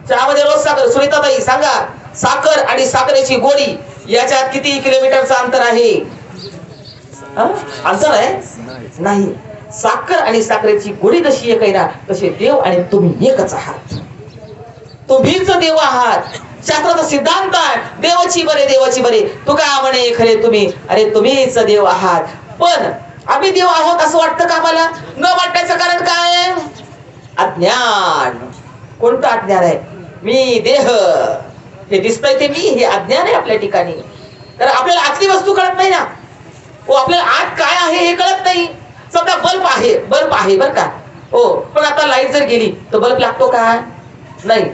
चहामध्ये रोज साखर. सुनीताताई सांगा, साखर आणि साखरेची गोडी याच्यात किती किलोमीटरचं अंतर आहे? अंतर आहे नाही. साखर आणि साखरेची गोडी जशी एक आहे ना, तसे देव आणि तुम्ही एकच आहात. तुम्हीच देव आहात. शास्त्राचा सिद्धांत आहे, देवाची बरे देवाची बरे. तू काय म्हणे खरे तुम्ही, अरे तुम्हीच देव आहात. पण आम्ही देव आहोत असं वाटतं का आम्हाला? न वाटण्याचं कारण काय? अज्ञान. कोणतं अज्ञान आहे? मी देह, हे दिसतंय ते मी, हे अज्ञान आहे आपल्या ठिकाणी. तर आपल्याला आतली वस्तू कळत नाही ना, हो. आपल्याला आत काय आहे हे कळत नाही. समजा बल्ब आहे, बल्ब आहे बर का, हो. पण आता लाईट जर गेली तर बल्ब लागतो का? नाही.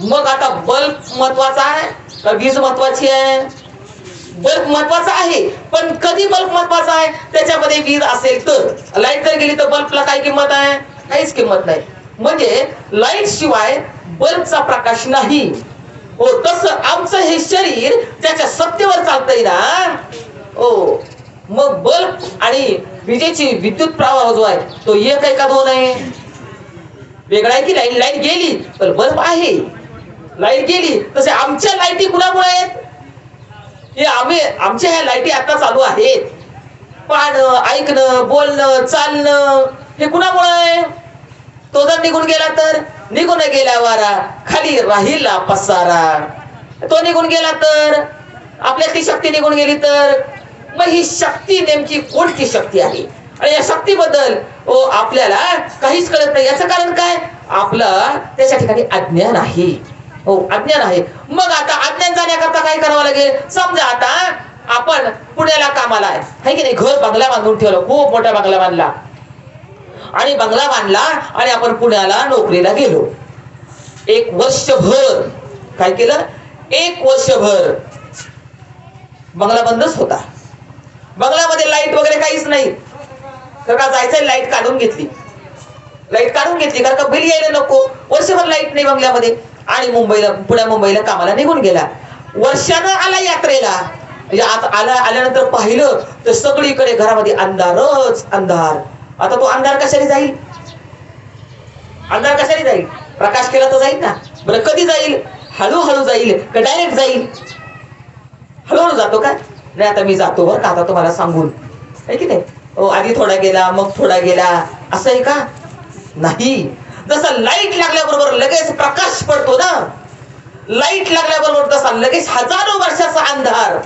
मग आता बल्ब महत्वाचा आहे का वीज महत्वाची आहे? बल्ब महत्वाचा आहे, पण कधी बल्ब महत्वाचा आहे? त्याच्यामध्ये वीज असेल तर. लाईट जर गेली तर बल्बला काय किंमत आहे? काहीच किंमत नाही. म्हणजे लाईट शिवाय बल्बचा प्रकाश नाही, हो. तसं आमचं हे शरीर ज्याच्या सत्तेवर चालतंय ना, हो. मग बल्ब आणि विजेची विद्युत प्रवाह जो आहे तो एक आहे का दोन आहे? वेगळा आहे की? लाईट गेली तर बल्ब आहे, लाईट गेली. तसे आमच्या लाईटी कुणामुळे आहेत? हे आमच्या ह्या लाईटी आता चालू आहेत. पाहणं, ऐकणं, बोलणं, चालणं हे कुणामुळे आहे? तो जर निघून गेला तर? निघून गेला वारा, खाली राहिला पसारा. तो निघून गेला तर? आपल्यातली शक्ती निघून गेली तर? मग ही शक्ती नेमकी कोणती शक्ती आहे? आणि या शक्तीबद्दल आपल्याला काहीच कळत नाही. याचं कारण काय? आपलं त्याच्या ठिकाणी अज्ञान आहे, हो. अज्ञान आहे. मग आता अज्ञान जाण्याकरता काय करावं लागेल? समजा आता आपण पुण्याला कामाला आहे की नाही, घर बंगला बांधून ठेवलं, खूप मोठा बंगला बांधला आणि बंगला बांधला आणि आपण पुण्याला नोकरीला गेलो. 1 वर्षभर काय केलं? 1 वर्षभर बंगला बंदच होता. बंगल्यामध्ये लाईट वगैरे काहीच नाही. तर का जायचं, लाईट काढून घेतली. लाईट काढून घेतली कारण का बिल यायला नको. वर्षभर लाईट नाही बंगल्यामध्ये. आणि मुंबईला कामाला निघून गेला. वर्षानं आला यात्रेला. आल्यानंतर पाहिलं तर सगळीकडे घरामध्ये अंधारच अंधार. आता तो अंधार कशाने जाईल? अंधार कशाने जाईल? प्रकाश केला तर जाईल ना. बरं कधी जाईल? हळूहळू जाईल का डायरेक्ट जाईल? हळूहळू जातो का? नाही. आता मी जातो बरं का, आता तुम्हाला सांगून, आहे की नाही, हो. आधी थोडा गेला, मग थोडा गेला, असं आहे का? नाही. जसं लाईट लागल्याबरोबर लगेच प्रकाश पडतो ना, लाईट लागल्याबरोबर तसा लगेच हजारो वर्षाचा अंधार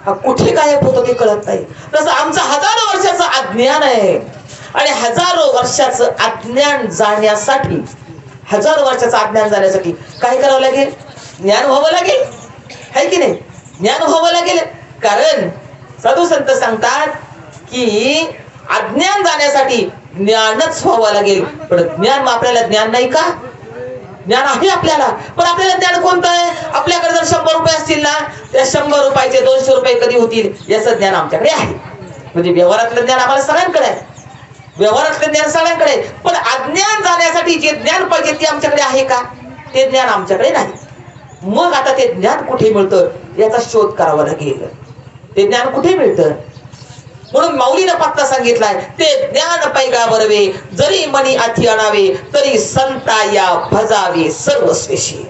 हा कुठे गायब होतो ते कळत नाही. तसं आमचं हजारो वर्षाचं अज्ञान आहे. आणि हजारो वर्षाचं अज्ञान जाण्यासाठी, हजारो वर्षाचं अज्ञान जाण्यासाठी काय करावं लागेल? ज्ञान व्हावं लागेल, है की नाही? ज्ञान व्हावं लागेल. कारण साधू संत सांगतात की अज्ञान जाण्यासाठी ज्ञानच व्हावं लागेल. पण ज्ञान, आपल्याला ज्ञान नाही का? ज्ञान आहे आपल्याला, पण आपल्याला ज्ञान कोणतं आहे? आपल्याकडे जर 100 रुपये असतील ना, त्या 100 रुपयाचे 200 रुपये कधी होतील याचं ज्ञान आमच्याकडे आहे. म्हणजे व्यवहारातलं ज्ञान आम्हाला सगळ्यांकडे आहे, व्यवहारातलं ज्ञान सगळ्यांकडे. पण अज्ञान जाण्यासाठी जे ज्ञान पाहिजे ते आमच्याकडे आहे का? ते ज्ञान आमच्याकडे नाही. मग आता ते ज्ञान कुठे मिळतं याचा शोध करावा लागेल. ते ज्ञान कुठे मिळतं? म्हणून माऊलीनं पत्ता सांगितलाय, ते ज्ञान पैगा बरवे, जरी मनी अथी आणावे, तरी संता या भजावे सर्वस्वेशी.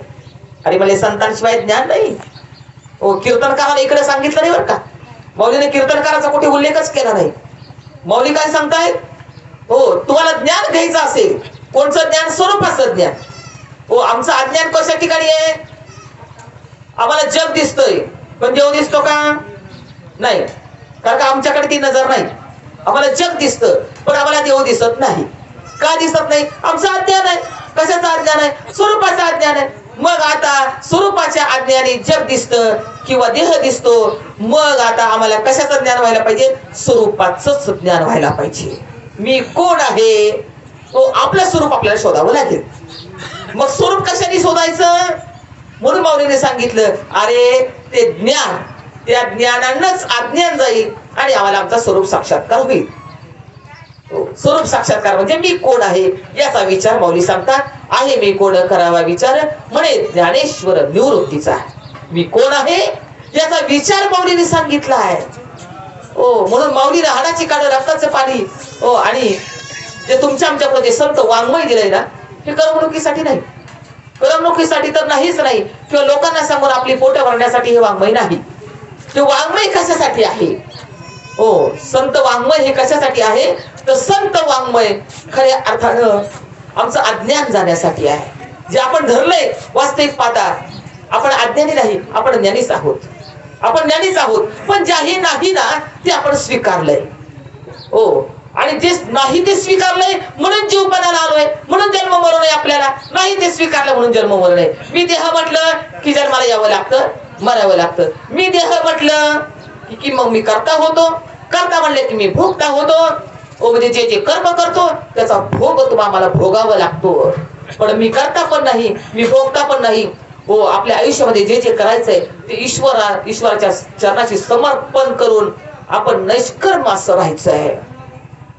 अरे मला संतांशिवाय ज्ञान नाही, हो. कीर्तनकाराला इकडे सांगितलं नाही बरं का. माऊलीने कीर्तनकाराचा कुठे उल्लेखच केला नाही. माऊली काय सांगतायत? हो, तुम्हाला ज्ञान घ्यायचं असेल, कोणचं ज्ञान? स्वरूपाचं ज्ञान, हो. आमचं अज्ञान कशा ठिकाणी आहे? आम्हाला जग दिसतंय, पण देव दिसतो का? नाही. कारण का आमच्याकडे ती नजर नाही. आम्हाला जग दिसतं पण आम्हाला देव दिसत नाही. का दिसत नाही? आमचं अज्ञान आहे. कशाचं अज्ञान आहे? स्वरूपाचं अज्ञान आहे. मग आता स्वरूपाच्या अज्ञानी जग दिसतं किंवा देह दिसतो. मग आता आम्हाला कशाचं ज्ञान व्हायला पाहिजे? स्वरूपाचंच ज्ञान व्हायला पाहिजे. मी कोण आहे? तो आपलं स्वरूप आपल्याला शोधावं लागेल. मग स्वरूप कशाने शोधायचं? म्हणून माऊलीने सांगितलं, अरे ते ज्ञान, त्या ज्ञानानंच अज्ञान जाईल आणि आम्हाला आमचा स्वरूप साक्षात्कार होईल. स्वरूप साक्षात्कार म्हणजे मी कोण आहे याचा विचार माऊली सांगतात. आहे मी कोण करावा विचार, म्हणे ज्ञानेश्वर निवृत्तीचा. मी कोण आहे याचा विचार माऊलीने सांगितला आहे, हो. म्हणून माऊलीने हाडाची काढ रक्ताचं पाणी, हो. आणि जे तुमच्या आमच्याकडे जे संत वाङ्मय दिलंय ना, हे करमणुकीसाठी नाही, करमणुकीसाठी तर नाहीच नाही, किंवा लोकांना सांगून आपली पोट भरण्यासाठी हे वाङ्मय नाही. ते वाङ्मय कशासाठी आहे? हो, संत वाङ्मय हे कशासाठी आहे? तर संत वाङ्मय खऱ्या अर्थानं आमचं अज्ञान जाण्यासाठी आहे. जे आपण धरलंय वास्तविक पाहता आपण अज्ञानी नाही, आपण ज्ञानीच आहोत. आपण ज्ञानीच आहोत, पण ज्याही नाही ना ते आपण स्वीकारलंय. हो, आणि जे नाही ते स्वीकारलंय म्हणून जीवपणाला आलोय, म्हणून जन्म मरण आहे आपल्याला. नाही ते स्वीकारलं म्हणून जन्म मरण आहे. मी देह म्हटलं की जन्माला यावं लागतं, मरावं लागतं. मी देह म्हटलं की मग मी करता होतो, करता म्हणले की मी भोगता होतो. ओ म्हणजे जे जे कर्म करतो त्याचा भोग तुम्हाला भोगावा लागतो. पण मी करता पण नाही, मी भोगता पण नाही. हो, आपल्या आयुष्यामध्ये जे जे करायचंय ते ईश्वराच्या चरणाशी समर्पण करून आपण निष्कर्म असं राहायचं आहे.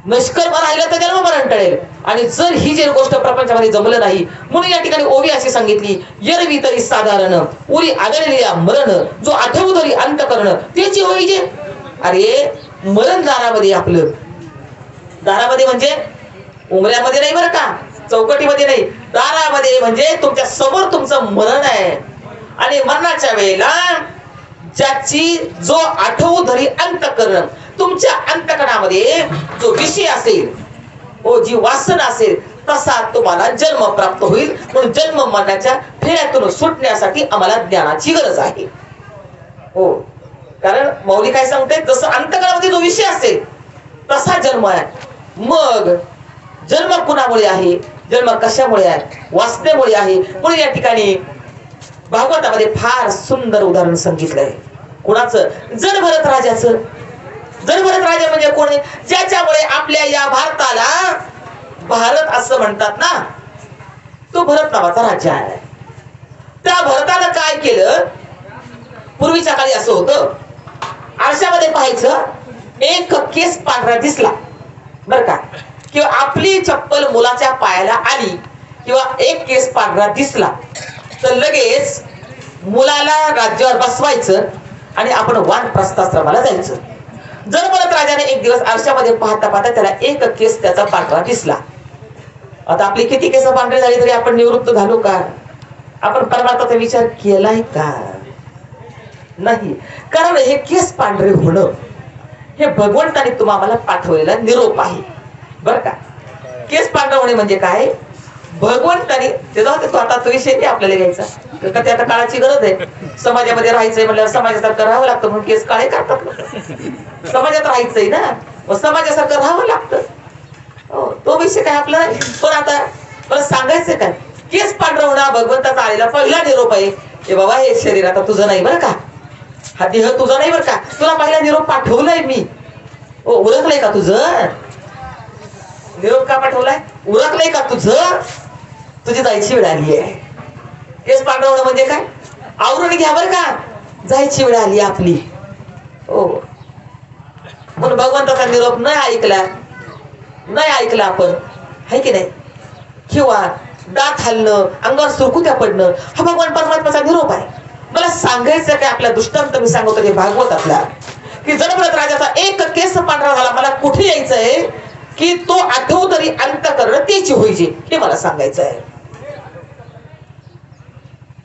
निष्कर्म राहिलं तर जन्म मरण टळेल. आणि जर ही जी गोष्ट प्रपंचामध्ये जमलं नाही, म्हणून या ठिकाणी ओवी अशी सांगितली, एरवी तरी साधारण उरी आदळलेल्या मरण, जो आठवू तरी अंत करणं त्याची होई जे. अरे मरण दारामध्ये, आपलं दारामध्ये म्हणजे उमऱ्यामध्ये नाही बरं का, चौकटीमध्ये नाही, दारामध्ये म्हणजे तुमच्या समोर तुमचं मरण आहे. आणि मरणाच्या वेळेला ज्याची जो आठवू धरी अंतःकरण, तुमच्या अंतःकरणामध्ये जो विषय असेल, हो जी वासना असेल, तसा तुम्हाला जन्म प्राप्त होईल. म्हणून जन्म मरणाच्या फेऱ्यातून सुटण्यासाठी आम्हाला ज्ञानाची गरज आहे. हो, कारण मौली काय सांगते, जसं अंतःकरणामध्ये जो विषय असेल तसा जन्म आहे. मग जन्म कुणामुळे आहे? जन्म कशामुळे आहे? वासनेमुळे आहे. म्हणून या ठिकाणी भागवतामध्ये फार सुंदर उदाहरण सांगितलंय. कुणाचं? जडभरत राजाचं. जडभरत राजा म्हणजे कोण? ज्याच्यामुळे आपल्या या भारताला भारत असं म्हणतात ना, तो भरत नावाचा राजा आहे. त्या भरतानं काय केलं? पूर्वीच्या काळी असं होतं, आरशामध्ये पाहायचं, एक केस पांढरा दिसला बर का, किंवा आपली चप्पल मुलाच्या पायाला आली, किंवा एक केस पांढरा दिसला, तर लगेच मुलाला राज्यावर बसवायचं आणि आपण वानप्रस्थाश्रमाला जायचं. जडभरत राजाने एक दिवस आरशामध्ये पाहता पाहता त्याला एक केस त्याचा पांढरा दिसला. आता आपली किती केस पांढरे झाली तरी आपण निवृत्त झालो का? आपण परमार्थाचा विचार केलाय का? नाही. कारण हे केस पांढरे होणं हे भगवंताने तुम्हाला पाठवलेला निरोप आहे बर का. केस पांढरा होणे म्हणजे काय? भगवंताने ते जाऊ दे, तो आता तो विषय नाही आपल्याला घ्यायचा. का ते आता काळाची गरज आहे. समाजामध्ये राहायचंय म्हणल्यावर समाजासारखं राहावं लागतं, म्हणून केस काळे काढतात. समाजात राहायचंय ना, मग समाजासारखं राहावं लागतं. तो विषय काय आपला. पण आता मला सांगायचं काय, केस पांढरा होणं भगवंताचा आलेला पहिला निरोप आहे. हे बाबा, हे शरीर आता तुझं नाही बरं का, हा देह तुझा नाही बरं का, तुला पहिला निरोप पाठवलाय मी. उरकलंय का तुझं? निरोप का पाठवलाय? उरकलंय का तुझं? तुझी जायची वेळ आली आहे. केस पांढरा होणं म्हणजे काय? आवरून घ्या बरं का, जायची वेळ आली आपली. हो, म्हणून भगवंताचा निरोप नाही ऐकला आपण, है की नाही? किंवा दात हलणं, अंगावर सुरकुत्या पडणं, हा भगवान परमात्म्याचा निरोप आहे. मला सांगायचं काय, आपला दृष्टांत मी सांगतो ते भागवतातला, की जडभरत राजाचा एक केस पांढरा झाला. मला कुठे यायचंय की तो आठवू तरी अंतःकरण त्याची होईजे, हे मला सांगायचं आहे.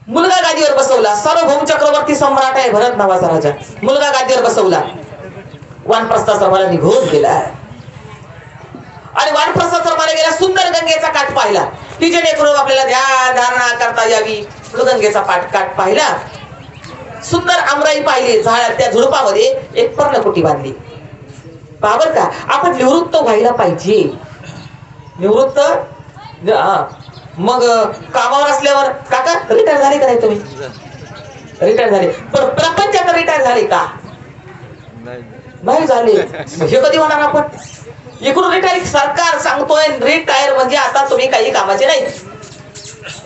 मुलगा गादीवर बसवला, सार्वभौम चक्रवर्ती सम्राट आहे भरत नावाचा राजा. मुलगा गादीवर बसवला, वानप्रस्थाश्रमाला निघून गेला. आणि वानप्रस्थाश्रमाला गेला, सुंदर गंगेचा काठ पाहिला, की जेणेकरून आपल्याला ध्यान धारणा करता यावी. गंगेचा काठ पाहिला, सुंदर आमराई पाहिली, त्या झुडपामध्ये एक पर्णकुटी बांधली. बाबर का, आपण निवृत्त व्हायला पाहिजे. निवृत्त मग कामावर असल्यावर, काका रिटायर झाले का नाही तुम्ही? रिटायर झाले, पण प्रपंचात रिटायर झाले का? नाही झाले. हे कधी होणार आपण? इकडून रिटायर, सरकार सांगतोय रिटायर म्हणजे आता तुम्ही काही कामाचे नाही.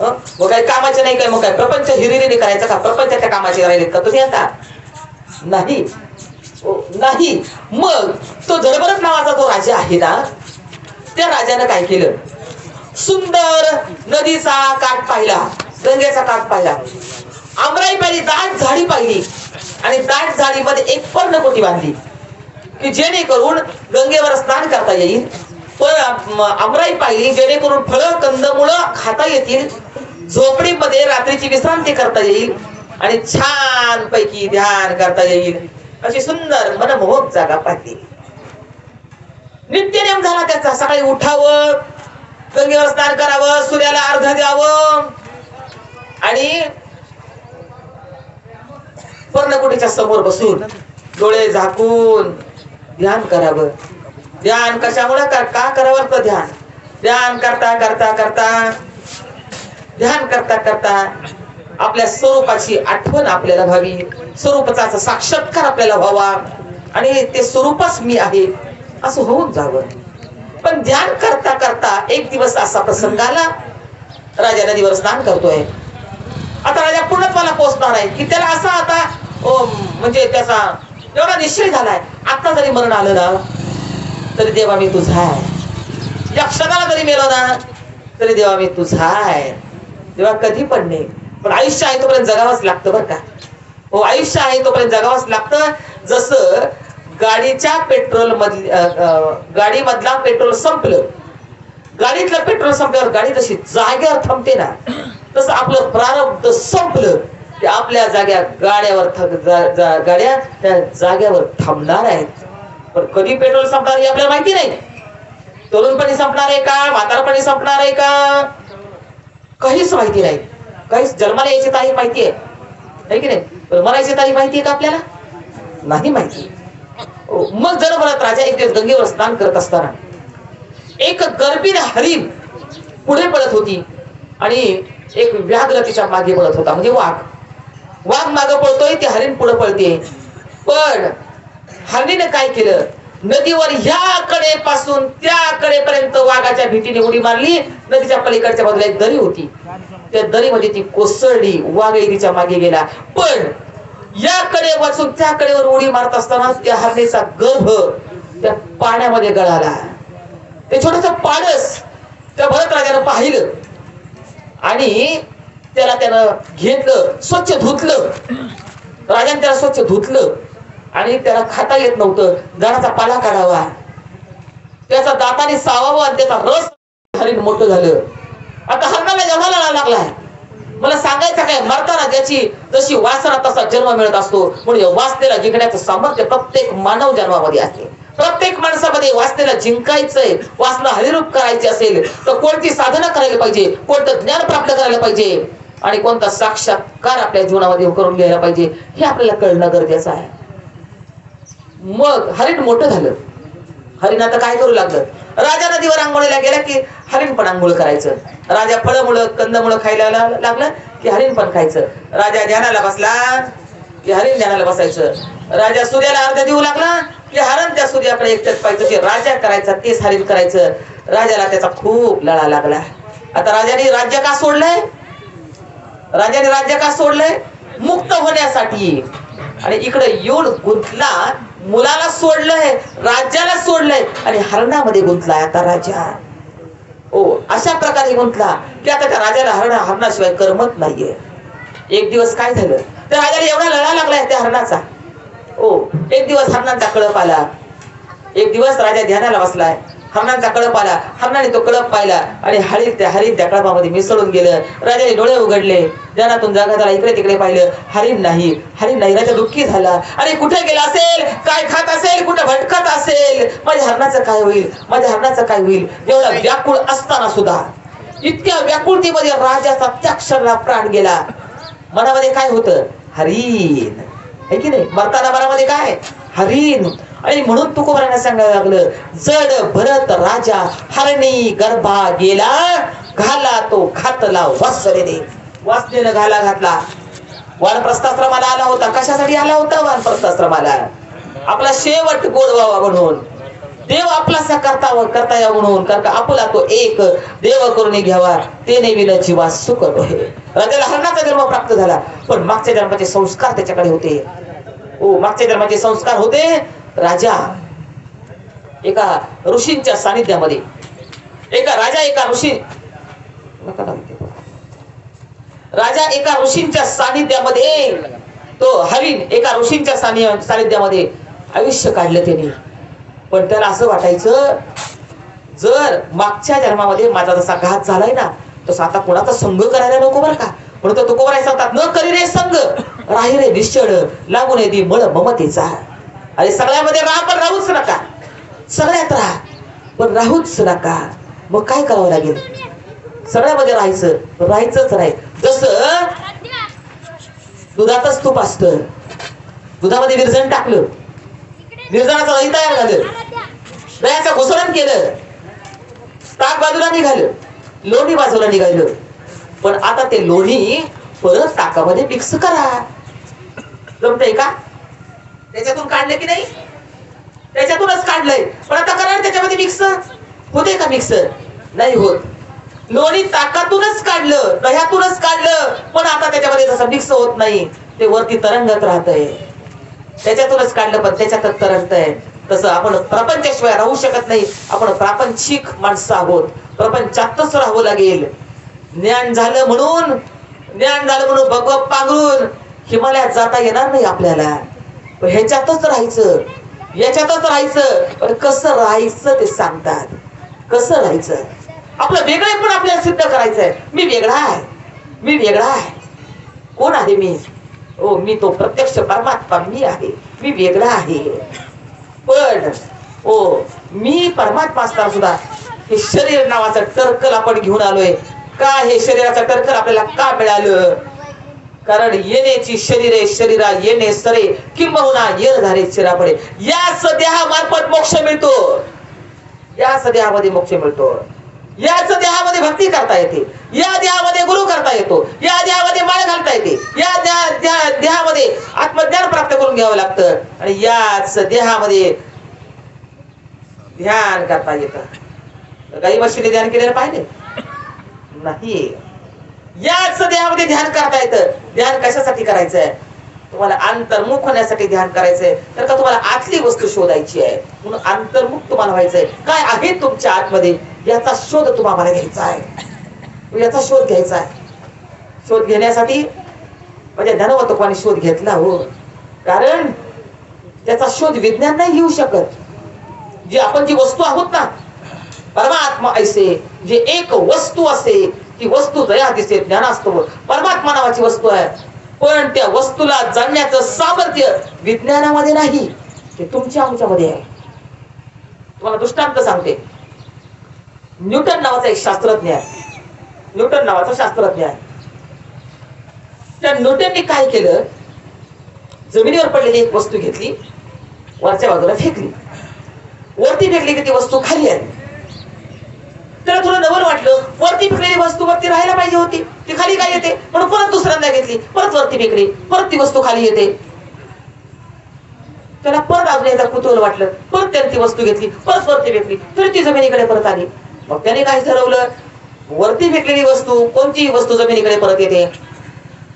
मग काही कामाचे नाही काय? मग काय प्रपंच हिरिरीने करायचं का? प्रपंचाच्या कामाचे राहिलेत का तुम्ही आता? नाही नाही. मग तो जडभरत नावाचा जो राजा आहे ना, त्या राजानं काय केलं? सुंदर नदीचा काठ पाहिला, गंगेचा काठ पाहिला, आमराई पाहिली, दाट झाडी पाहिली, आणि दाट झाडीमध्ये एक पर्णकुटी बांधली, की जेणेकरून गंगेवर स्नान करता येईल. पण आमराई पाहिली जेणेकरून फळं कंदमुळं खाता येतील, झोपडीमध्ये रात्रीची विश्रांती करता येईल आणि छान पैकी ध्यान करता येईल अशी सुंदर मनमोहक जागा पाहिली. नित्यनेम झाला त्याचा. सकाळी उठावं, गंगेवर स्नान करावं, सूर्याला अर्घ्य द्यावं आणि पर्णकुटीच्या समोर बसून डोळे झाकून ध्यान करावं. ध्यान कशामुळे का करावं तर ध्यान करता करता करता ध्यान करता करता आपल्या स्वरूपाची आठवण आपल्याला व्हावी, स्वरूपाचा साक्षात्कार आपल्याला व्हावा आणि ते स्वरूपच मी आहे असं होऊन जावं. पण ध्यान करता करता एक दिवस असा प्रसंग आला. राजा नदीवर स्नान करतोय. आता राजा पूर्णत्वाला पोहोचणार आहे की त्याला असा आता म्हणजे त्याचा एवढा निश्चय झालाय, आता जरी मरण आलं ना तरी देवा मी तुझा आहे. या क्षणाला जरी मेलो ना तरी देवा मी तुझा आहे. देवा कधी पण नाही, पण आयुष्य आहे तोपर्यंत जगावंच लागतं बरं का. हो, आयुष्य आहे तोपर्यंत जगावंच लागतं. जसं गाडीच्या पेट्रोल गाडी मधला पेट्रोल संपलं, गाडीतलं पेट्रोल संपल्यावर गाडी जशी जागेवर थांबते ना, तसं आपलं प्रारब्ध संपलं की आपल्या गाड्या त्या जाग्यावर थांबणार आहेत. पण कधी पेट्रोल संपणार हे आपल्याला माहिती नाही. तरुणपणी संपणार आहे का, म्हातारपणी संपणार आहे का, काहीच माहिती नाही. काहीच जन्माला यायची तारीख माहिती आहे की नाही, पण मरायची तारीख माहिती आहे का आपल्याला, नाही माहिती. मग जर म्हणत राजा एक दिवस गंगेवर स्नान करत असताना एक गर्भीण हरीण पुढे पळत होती आणि एक व्याघ्र तिच्या मागे पळत होता. म्हणजे वाघ मागे पळतोय, ती हरीण पुढे पळते. पण हरणीने काय केलं, नदीवर ह्या कडेपासून त्या कडेपर्यंत वाघाच्या भीतीने उडी मारली. नदीच्या पलीकडच्या बाजूला एक दरी होती, त्या दरीमध्ये ती कोसळली. वाघही तिच्या मागे गेला. पण या कडे वाचून त्या कडेवर उडी मारत असताना त्या हरणीचा गर्भ त्या पाण्यामध्ये गळाला. ते छोटस पाडस त्या भरत राजानं पाहिलं आणि त्यानं घेतलं, स्वच्छ धुतलं. राजाने त्याला स्वच्छ धुतलं आणि त्याला खाता येत नव्हतं. झाडाचा पाला काढावा, त्याचा दाताने सावावा आणि त्याचा रस. हरीण मोठं झालं. आता हरणाला जन्माला लागलाय. मला सांगायचं काय, मरताना त्याची जशी वासना तसा जन्म मिळत असतो. म्हणून वासनेला जिंकण्याचं सामर्थ्य प्रत्येक मानव जन्मामध्ये आहे. प्रत्येक माणसामध्ये वासनेला जिंकायचंय, वासना हरिरूप करायची असेल तर कोणती साधना करायला पाहिजे, कोणतं ज्ञान प्राप्त करायला पाहिजे आणि कोणता साक्षात्कार आपल्या जीवनामध्ये करून घ्यायला पाहिजे, हे आपल्याला कळणं गरजेचं आहे. मग हरिण मोठं झालं. हरिण आता काय करू लागलं, राजा नदीवर आंघोळीला गेला की हरिण पण आंघोळ करायचं. राजा फळमुळं कंदमुळं खायला लागलं की हरिण पण खायचं. राजा ध्यानाला बसला की हरिण ध्यानाला बसायचं. राजा सूर्याला अर्घ्य देऊ लागला की हरण त्या सूर्याकडे एकटच पाहिजे. जे राजा करायचा तेच हरिण करायचं. राजाला त्याचा खूप लळा लागला. आता राजाने राज्य का सोडलंय, राजाने राज्य का सोडलंय, मुक्त होण्यासाठी. आणि इकडे येऊन गुंतला, मुलाला सोडलंय, राज्याला सोडलंय आणि हरणामध्ये गुंतलाय आता राजा. अशा प्रकारे गुंतला की आता त्या राजाला हरणाशिवाय करमत नाहीये. एक दिवस काय झालं, त्या राजाला एवढा लढा लागलाय त्या हरणाचा. एक दिवस हरणांचा कळप आला. एक दिवस राजा ध्यानाला बसलाय, हरणांचा कळप आला. हरणाने तो कळप पाहिला आणि हरिण त्या कळपामध्ये मिसळून गेलं. राजाने डोळे उघडले, ध्यानातून जागा झाला, इकडे तिकडे पाहिलं, हरिण नाही. राजा दुःखी झाला. अरे कुठे गेला असेल, काय खात असेल, कुठे भटकत असेल, माझ्या हरणाचं काय होईल, माझ्या हरणाचं काय होईल. एवढा व्याकुळ असताना सुद्धा, इतक्या व्याकुळतेमध्ये राजाचा त्या क्षणाला प्राण गेला. मनामध्ये काय होतं, हरिण आहे की नाही. मरताना मनामध्ये काय, हरिण. आणि म्हणून तुकोबारांना सांगायला लागलं, जड भरत राजा हरणी गर्भा गेला, घाला तो घातला वासने. वासनेनं घाला घातला. वानप्रस्थाश्रमाला आला होता. कशासाठी आला होता वानप्रस्थाश्रमाला, आपला शेवट गोड व्हावा म्हणून, देव आपला करता यावं म्हणून. कारण आपुला तो एक देव करून घ्यावा, ते नेविल जीवा सुख आहे. राजाला हरणाचा जन्म प्राप्त झाला, पण मागच्या जन्माचे संस्कार त्याच्याकडे होते. मागच्या जन्माचे संस्कार होते. राजा एका ऋषींच्या सानिध्यामध्ये, राजा एका ऋषींच्या सानिध्यामध्ये, तो हरिण एका ऋषींच्या सानिध्यामध्ये आयुष्य काढलं त्याने. पण त्याला असं वाटायचं, जर मागच्या जन्मामध्ये माझा जसा घात झालाय ना तसं आता कोणाचा संघ करायला नको बरं का. म्हणून तर तुकोबराय सांगतात, न करी रे संघ राही रे निश्चळ, लागून येते मळ ममतेचा. अरे सगळ्यामध्ये राहा पण राहूच नका, सगळ्यात राहा पण राहूच नका. मग काय करावं लागेल? सगळ्यामध्ये राहायचंच नाही. जसं दुधातच तूप असतं, दुधामध्ये विरजण टाकलं, विरजणाचं दही तयार झालं, दह्याचं घुसळण केलं, ताक बाजूला निघालं, लोणी बाजूला निघालं. पण आता ते लोणी परत ताकामध्ये मिक्स करा. जमतंय का? त्याच्यातून काढले की नाही? त्याच्यातूनच काढलंय, पण आता करा त्याच्यामध्ये मिक्स. होते का मिक्स? नाही होत. लोणी ताकातूनच काढलं, दह्यातूनच काढलं, पण आता त्याच्यामध्ये तसं मिक्स होत नाही. ते वरती तरंगत राहतंय. त्याच्यातूनच काढलं पण त्याच्यातच तरंगतंय. तसं आपण प्रपंचाशिवाय राहू शकत नाही. आपण प्रापंचिक माणसं आहोत, प्रपंचातच राहावं लागेल. ज्ञान झालं म्हणून भगवत पांघरून हिमालयात जाता येणार नाही आपल्याला. ह्याच्यातच राहायचं, याच्यातच राहायचं. पण कसं राहायचं ते सांगतात. कसं राहायचं? आपलं वेगळे पण आपल्याला सिद्ध करायचंय. मी वेगळा आहे, मी वेगळा आहे. कोण आहे मी? ओ मी तो प्रत्यक्ष परमात्मा मी आहे. मी वेगळा आहे. पण ओ मी परमात्मा असताना सुद्धा हे शरीर नावाचं टर्कल आपण घेऊन आलोय. का हे शरीराचं टर्कल आपल्याला का मिळालं? कारण येण्याची शरीरे शरीरा येणे सरे किंबहुना येण धारे चिरापडे. याच देहामार्फत मोक्ष मिळतो, याच देहामध्ये मोक्ष मिळतो. याच देहामध्ये भक्ती करता येते, या देहामध्ये गुरु करता येतो, या देहामध्ये माळ घालता येते, या देहामध्ये आत्मज्ञान प्राप्त करून घ्यावं लागतं, आणि याच देहामध्ये ध्यान करता येतं. काही वर्षांनी ध्यान केलेलं पाहिजे नाही. याच देहामध्ये ध्यान करता येतं. ध्यान कशासाठी करायचंय? तुम्हाला अंतर्मुख होण्यासाठी ध्यान करायचंय, तर का तुम्हाला आतली वस्तू शोधायची आहे. म्हणून अंतर्मुख तुम्हाला व्हायचंय. काय आहे तुमच्या आतमध्ये याचा शोध तुम्हाला घ्यायचा आहे. याचा शोध घ्यायचा आहे. शोध घेण्यासाठी म्हणजे धनवतकोनी शोध घेतला हो. कारण त्याचा शोध विज्ञान नाही घेऊ शकत. जी आपण जी वस्तू आहोत ना, परमात्मा ऐसे जे एक वस्तू असते, ती वस्तू दया दिसे ज्ञान असतो. परमात्मा नावाची वस्तू आहे, पण त्या वस्तूला जाणण्याचं सामर्थ्य विज्ञानामध्ये नाही, ते तुमच्या आमच्यामध्ये आहे. तुम्हाला दृष्टांत सांगते. न्यूटन नावाचा एक शास्त्रज्ञ आहे, न्यूटन नावाचा शास्त्रज्ञ आहे. त्या न्यूटनने काय केलं? जमिनीवर पडलेली एक वस्तू घेतली, वरच्या बाजूला फेकली, वरती फेकली की ती वस्तू खाली आली. त्याला थोडं नवल वाटलं, वरती फेकलेली वस्तू वरती राहायला पाहिजे होती, ती खाली काय येते? म्हणून परत दुसऱ्यांदा घेतली, परत वरती फेकली, परत ती वस्तू खाली येते. त्याला परत अजून एकदा कुतूहल वाटलं, परत त्याने ती वस्तू घेतली, परत वरती फेकली, तरी ती जमिनीकडे परत आली. मग त्याने काय ठरवलं? वरती फेकलेली वस्तू कोणती वस्तू जमिनीकडे परत येते.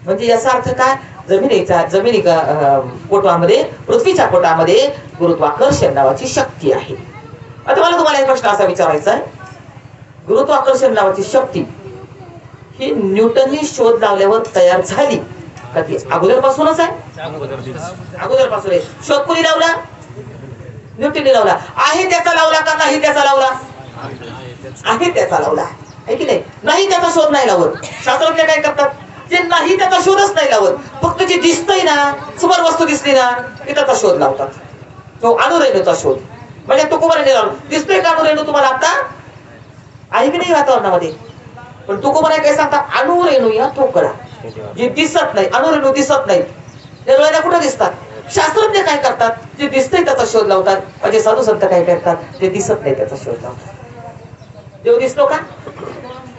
म्हणजे याचा अर्थ काय? जमिनी पोटामध्ये, पृथ्वीच्या पोटामध्ये गुरुत्वाकर्षण नावाची शक्ती आहे. आता मला तुम्हाला एक प्रश्न असा विचारायचा आहे, गुरुत्वाकर्षण नावाची शक्ती ही न्यूटननी शोध लावल्यावर तयार झाली का ती अगोदरपासूनच आहे? अगोदरपासून आहे. शोध कोणी लावला? न्यूटनने लावला. आहे त्याचा लावला का नाही त्याचा लावला? आहे त्याचा लावला, आहे की नाही? नाही त्याचा शोध नाही लावत. शास्त्रज्ञ काय करतात? जे नाही त्याचा शोधच नाही लावत, फक्त जे दिसतंय ना, समोर वस्तू दिसली ना, ते त्याचा शोध लावतात. तो अणुरेणूचा शोध. म्हणजे तो कुमाराने लावला. दिसतोय का अणुरेणू तुम्हाला? आता आहे की नाही वातावरणामध्ये? पण तुकोबाराय काय सांगतात? अणुरेणू या ठोकळा, जे दिसत नाही, अणुरेणू दिसत नाही, त्या डोळ्याला कुठे दिसतात? शास्त्रज्ञ काय करतात? जे दिसतंय त्याचा शोध लावतात. म्हणजे साधू संत काय करतात? ते दिसत नाही त्याचा शोध लावतात. देव दिसतो का?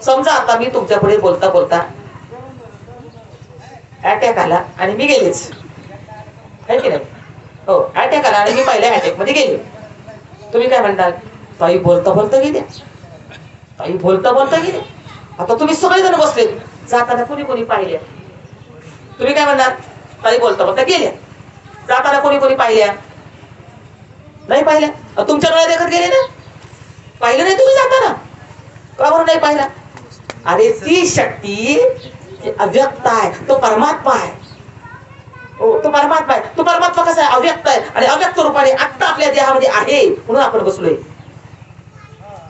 समजा आता मी तुमच्या पुढे बोलता बोलता अटॅक आला आणि मी गेलेच, आहे की नाही? हो, अटॅक आला आणि मी पहिल्या अटॅक मध्ये गेले. तुम्ही काय म्हणताल? ताई बोलता बोलता गेले, ताई बोलता बोलता गेले. आता तुम्ही सगळेजण बसले, जाताना कोणी कोणी पाहिल्या. तुम्ही काय म्हणणार? ताई बोलता बोलता गेल्या. जाताना कोणी कोणी पाहिल्या? नाही पाहिल्या. तुमच्या डोळ्यात देखत गेले ना? पाहिलं नाही तुम्ही जाताना? का बरं नाही पाहिला? अरे ती शक्ती अव्यक्त आहे, तो परमात्मा आहे. तो परमात्मा आहे. तो परमात्मा कसा आहे? अव्यक्त आहे, आणि अव्यक्त रूपाने आता आपल्या देहामध्ये आहे, म्हणून आपण बसलोय.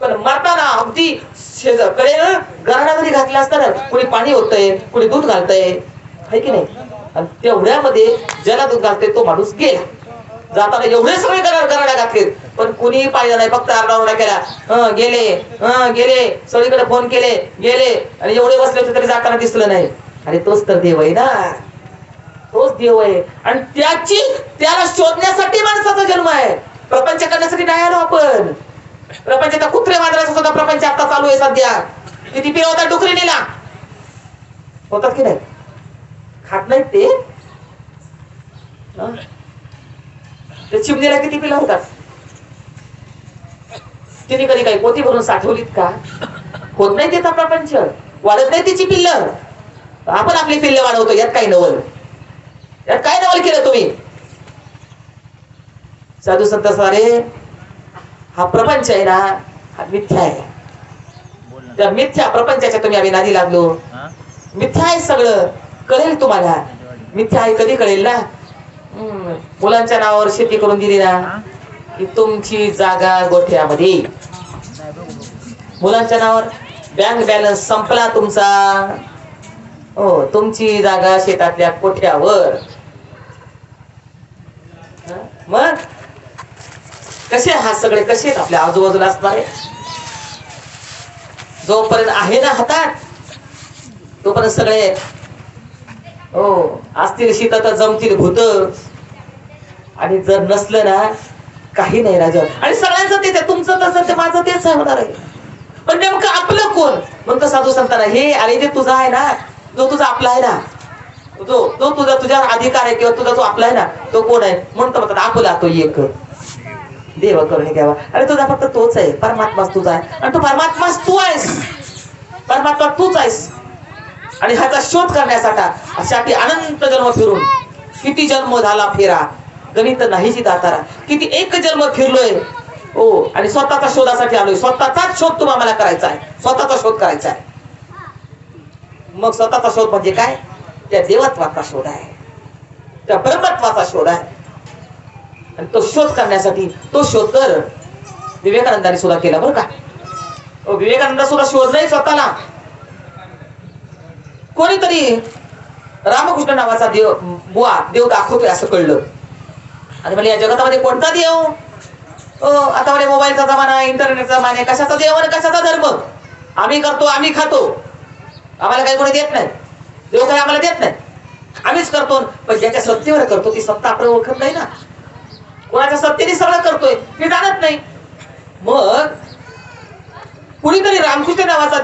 पण मरताना अगदी कडे गराडा जरी घातला असताना कुणी पाणी होतंय, कुणी दूध घालतंय, आहे की नाही? आणि तेवढ्यामध्ये ज्याला दूध घालतंय तो माणूस गेला. जाताना एवढे सगळे गराडा घातले, पण कुणी पाहिलं नाही, फक्त आरडाओरडा केला, गेले, सगळीकडे फोन केले, गेले, आणि एवढे बसले होते तरी जाताना दिसलं नाही. अरे तोच तर देव आहे ना, तोच देव आहे. आणि त्याला शोधण्यासाठी माणसाचा जन्म आहे, प्रपंच करण्यासाठी नाही आलो आपण. प्रपंचाचा कुत्रे मांजराचा सुद्धा प्रपंच आता चालू आहे सध्या. किती पिला होता डुकरीनीला, होतात की नाही? खात नाहीत ते चिमणीला किती पिला होतात? तिने कधी काही पोती भरून साठवलीत का? होत नाही त्याचा प्रपंच, वाढत नाही तिची पिल्ल. आपण आपली पिल्ल वाढवतो, यात काय नवल? यात काय नवल केलं तुम्ही? साधू संत सारे, हा प्रपंच आहे ना, हा मिथ्या आहे. त्या मिथ्या प्रपंचाच्या तुम्ही आम्ही नादी लागलो. मिथ्या आहे सगळं, कळेल तुम्हाला. मिथ्या आहे कधी कळेल ना? मुलांच्या नावावर शेती करून दिली ना की तुमची जागा गोठ्यामध्ये. मुलांच्या नावावर बँक बॅलन्स संपला तुमचा, हो, तुमची जागा शेतातल्या कोठ्यावर. मग कसे हात सगळे कसे आपल्या आजूबाजूला असणारे? जोपर्यंत आहे ना हातात तोपर्यंत सगळे हो असतील शीतात जमतील भूत. आणि जर नसलं ना काही नाही राजा. आणि सगळ्यांचं तेच आहे, तुमचं तसं ते माझं तेच होणार आहे. पण नेमकं आपलं कोण म्हणतो साधू संतांना? हे अरे जे तुझा आहे ना, जो तुझा आपला आहे ना, जो तुझा अधिकार आहे किंवा तुझा जो आपला आहे ना, तो कोण आहे म्हणतो? म्हणतात आपला तो एक देव करून घ्यावा. अरे तुझा फक्त तोच आहे, परमात्माच तुझा आहे. आणि तू परमात्माच तू आहेस, परमात्मा तूच आहेस. आणि ह्याचा शोध करण्यासाठी अनंत जन्म फिरून, किती जन्म झाला फेरा गणित नाहीची दातारा, किती एक जन्म फिरलोय हो. आणि स्वतःचा शोधासाठी आलोय. स्वतःचाच शोध तुम्हाला करायचा आहे, स्वतःचा शोध करायचा आहे. मग स्वतःचा शोध म्हणजे काय? त्या देवत्वाचा शोध आहे, त्या परमत्वाचा शोध आहे. आणि तो शोध करण्यासाठी तो शोध तर विवेकानंदाने सुद्धा केला बरं का. विवेकानंद सुद्धा शोध नाही स्वतःला. कोणीतरी रामकृष्ण नावाचा देव दाखवतोय असं कळलं. आणि म्हणजे या जगामध्ये कोणता देव? आता म्हणजे मोबाईलचा जमाना, इंटरनेटचा जमाना, कशाचा देव आणि कशाचा धर्म? आम्ही करतो, आम्ही खातो, आम्हाला काही कोणी देत नाही. देव काही आम्हाला देत नाही, आम्हीच करतो. पण ज्याच्या सत्तेवर करतो ती सत्ता आपण ओळखत नाही ना. कोणाच्या सत्तेने सगळं करतोय हे जाणत नाही. मग कुणीतरी रामकृष्ण नावाचा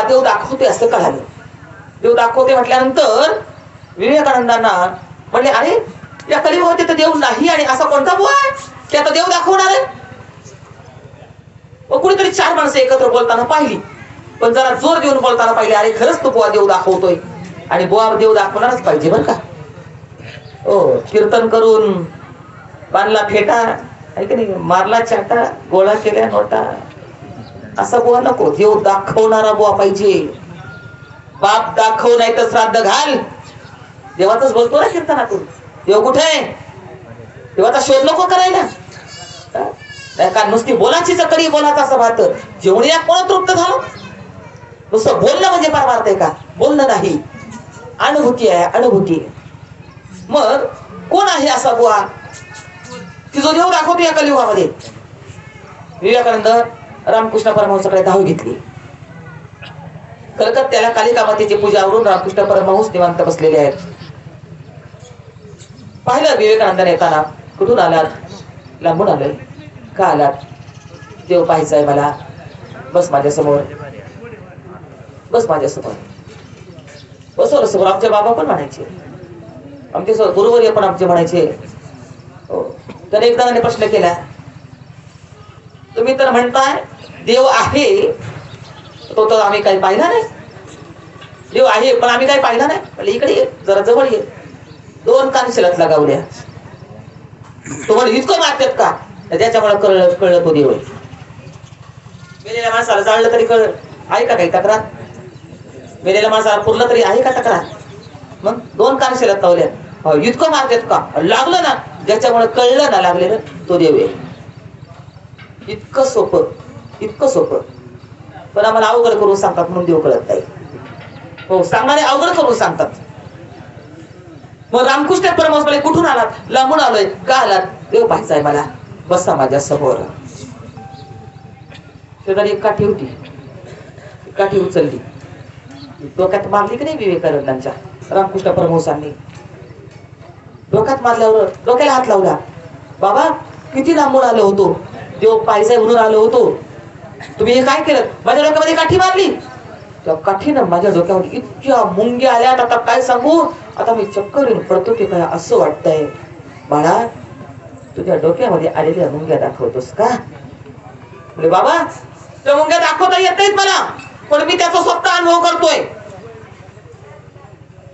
देव दाखवतोय असं कळालं. देव दाखवते म्हटल्यानंतर विवेकानंदांना म्हणले, अरे या कलियुगात तर देव नाही, आणि असा कोणता बुवा आहे की आता देव दाखवणार आहे? कुणीतरी चार माणसं एकत्र बोलताना पाहिली, पण जरा जोर देऊन बोलताना पाहिजे. अरे खरंच तो बुवा देव दाखवतोय, आणि बुवा देव दाखवणारच पाहिजे बरं का. हो, कीर्तन करून बांधला फेटा, आहे की नाही, मारला चाटा, गोळा केल्या नोटा, असा बुवा नको. देव दाखवणारा बुवा पाहिजे. बाप दाखव नाही तर श्राद्ध घाल, देवाचंच बोलतो ना कीर्तनातून. देव कुठे आहे? देवाचा शोध नको करायला. का नुसती बोलाची चकडी बोलात असं भात जेवण या कोण तृप्त झालं? नुसतं बोलणं म्हणजे परमार्थ आहे का? बोलणं नाही, अनुभूती आहे, अनुभूती. मग कोण आहे असा बुवा की जो देव दाखवतो या कलियुगामध्ये? विवेकानंद रामकृष्ण परमहंसाकडे धाव घेतली. कलकत्त्याला कालिका मातेची पूजा आवरून रामकृष्ण परमहंस निवांत बसलेले आहेत. पाहिलं विवेकानंदाने येताना, कुठून आलात? लांबून आलोय. का आलात? देव पाहायचाय मला. बस माझ्या समोर, बस माझ्या समोर. बसवलं समोर. आमचे बाबा पण म्हणायचे, आमचे गुरुवर्य पण आमचे म्हणायचे. तर एक जणांनी प्रश्न केला, तुम्ही तर म्हणताय देव आहे, तो तर आम्ही काही पाहिला नाही. देव आहे पण आम्ही काही पाहिला नाही. म्हणजे इकडे ये, जरा जवळ ये. दोन कान शिलत लगावल्या. तुम्हाला इतकं मारतात का? त्याच्यामुळे कळलं तो देव. मेलेल्या माणसाला जाळलं तरी कळलं, आहे का काही तक्रार? मेलेल्या माणसाला पुरलं तरी आहे का तक्रार? मग दोन कान शिलत लावल्या, इतकं मारतात का? लागलं ना, ज्याच्यामुळे कळलं ना लागलेलं तो देव आहे. इतकं सोपं. इतकं सोपं. पण आम्हाला अवघड करून सांगतात म्हणून देव कळत नाही. हो, सांगणारे अवघड करून सांगतात. मग रामकृष्ण परमहंस म्हणे, कुठून आलात? लांबून आलोय. का आलात? देव पाहायचाय मला. बसा माझ्या समोर. शेजारी एक काठी होती, काठी उचलली, डोक्यात मारली की नाही विवेकानंदांच्या रामकृष्ण परमहंसांनी. डोक्यात मारल्यावर डोक्याला हात लावला. बाबा, किती लांबून आलो होतो, देव पाहायचाय म्हणून आलो होतो, तुम्ही हे काय केलं? माझ्या डोक्यामध्ये काठी मारली. त्या काठीनं माझ्या डोक्यामध्ये इतक्या मुंग्या आल्यात, आता काय सांगू, आता मी चक्कर येऊन पडतो की काय असं वाटतंय. बाळा, तुझ्या डोक्यामध्ये आलेल्या मुंग्या दाखवतोस का? म्हणजे बाबा, त्या मुंग्या दाखवता येत नाहीत मला, पण मी त्याचा स्वतः अनुभव करतोय.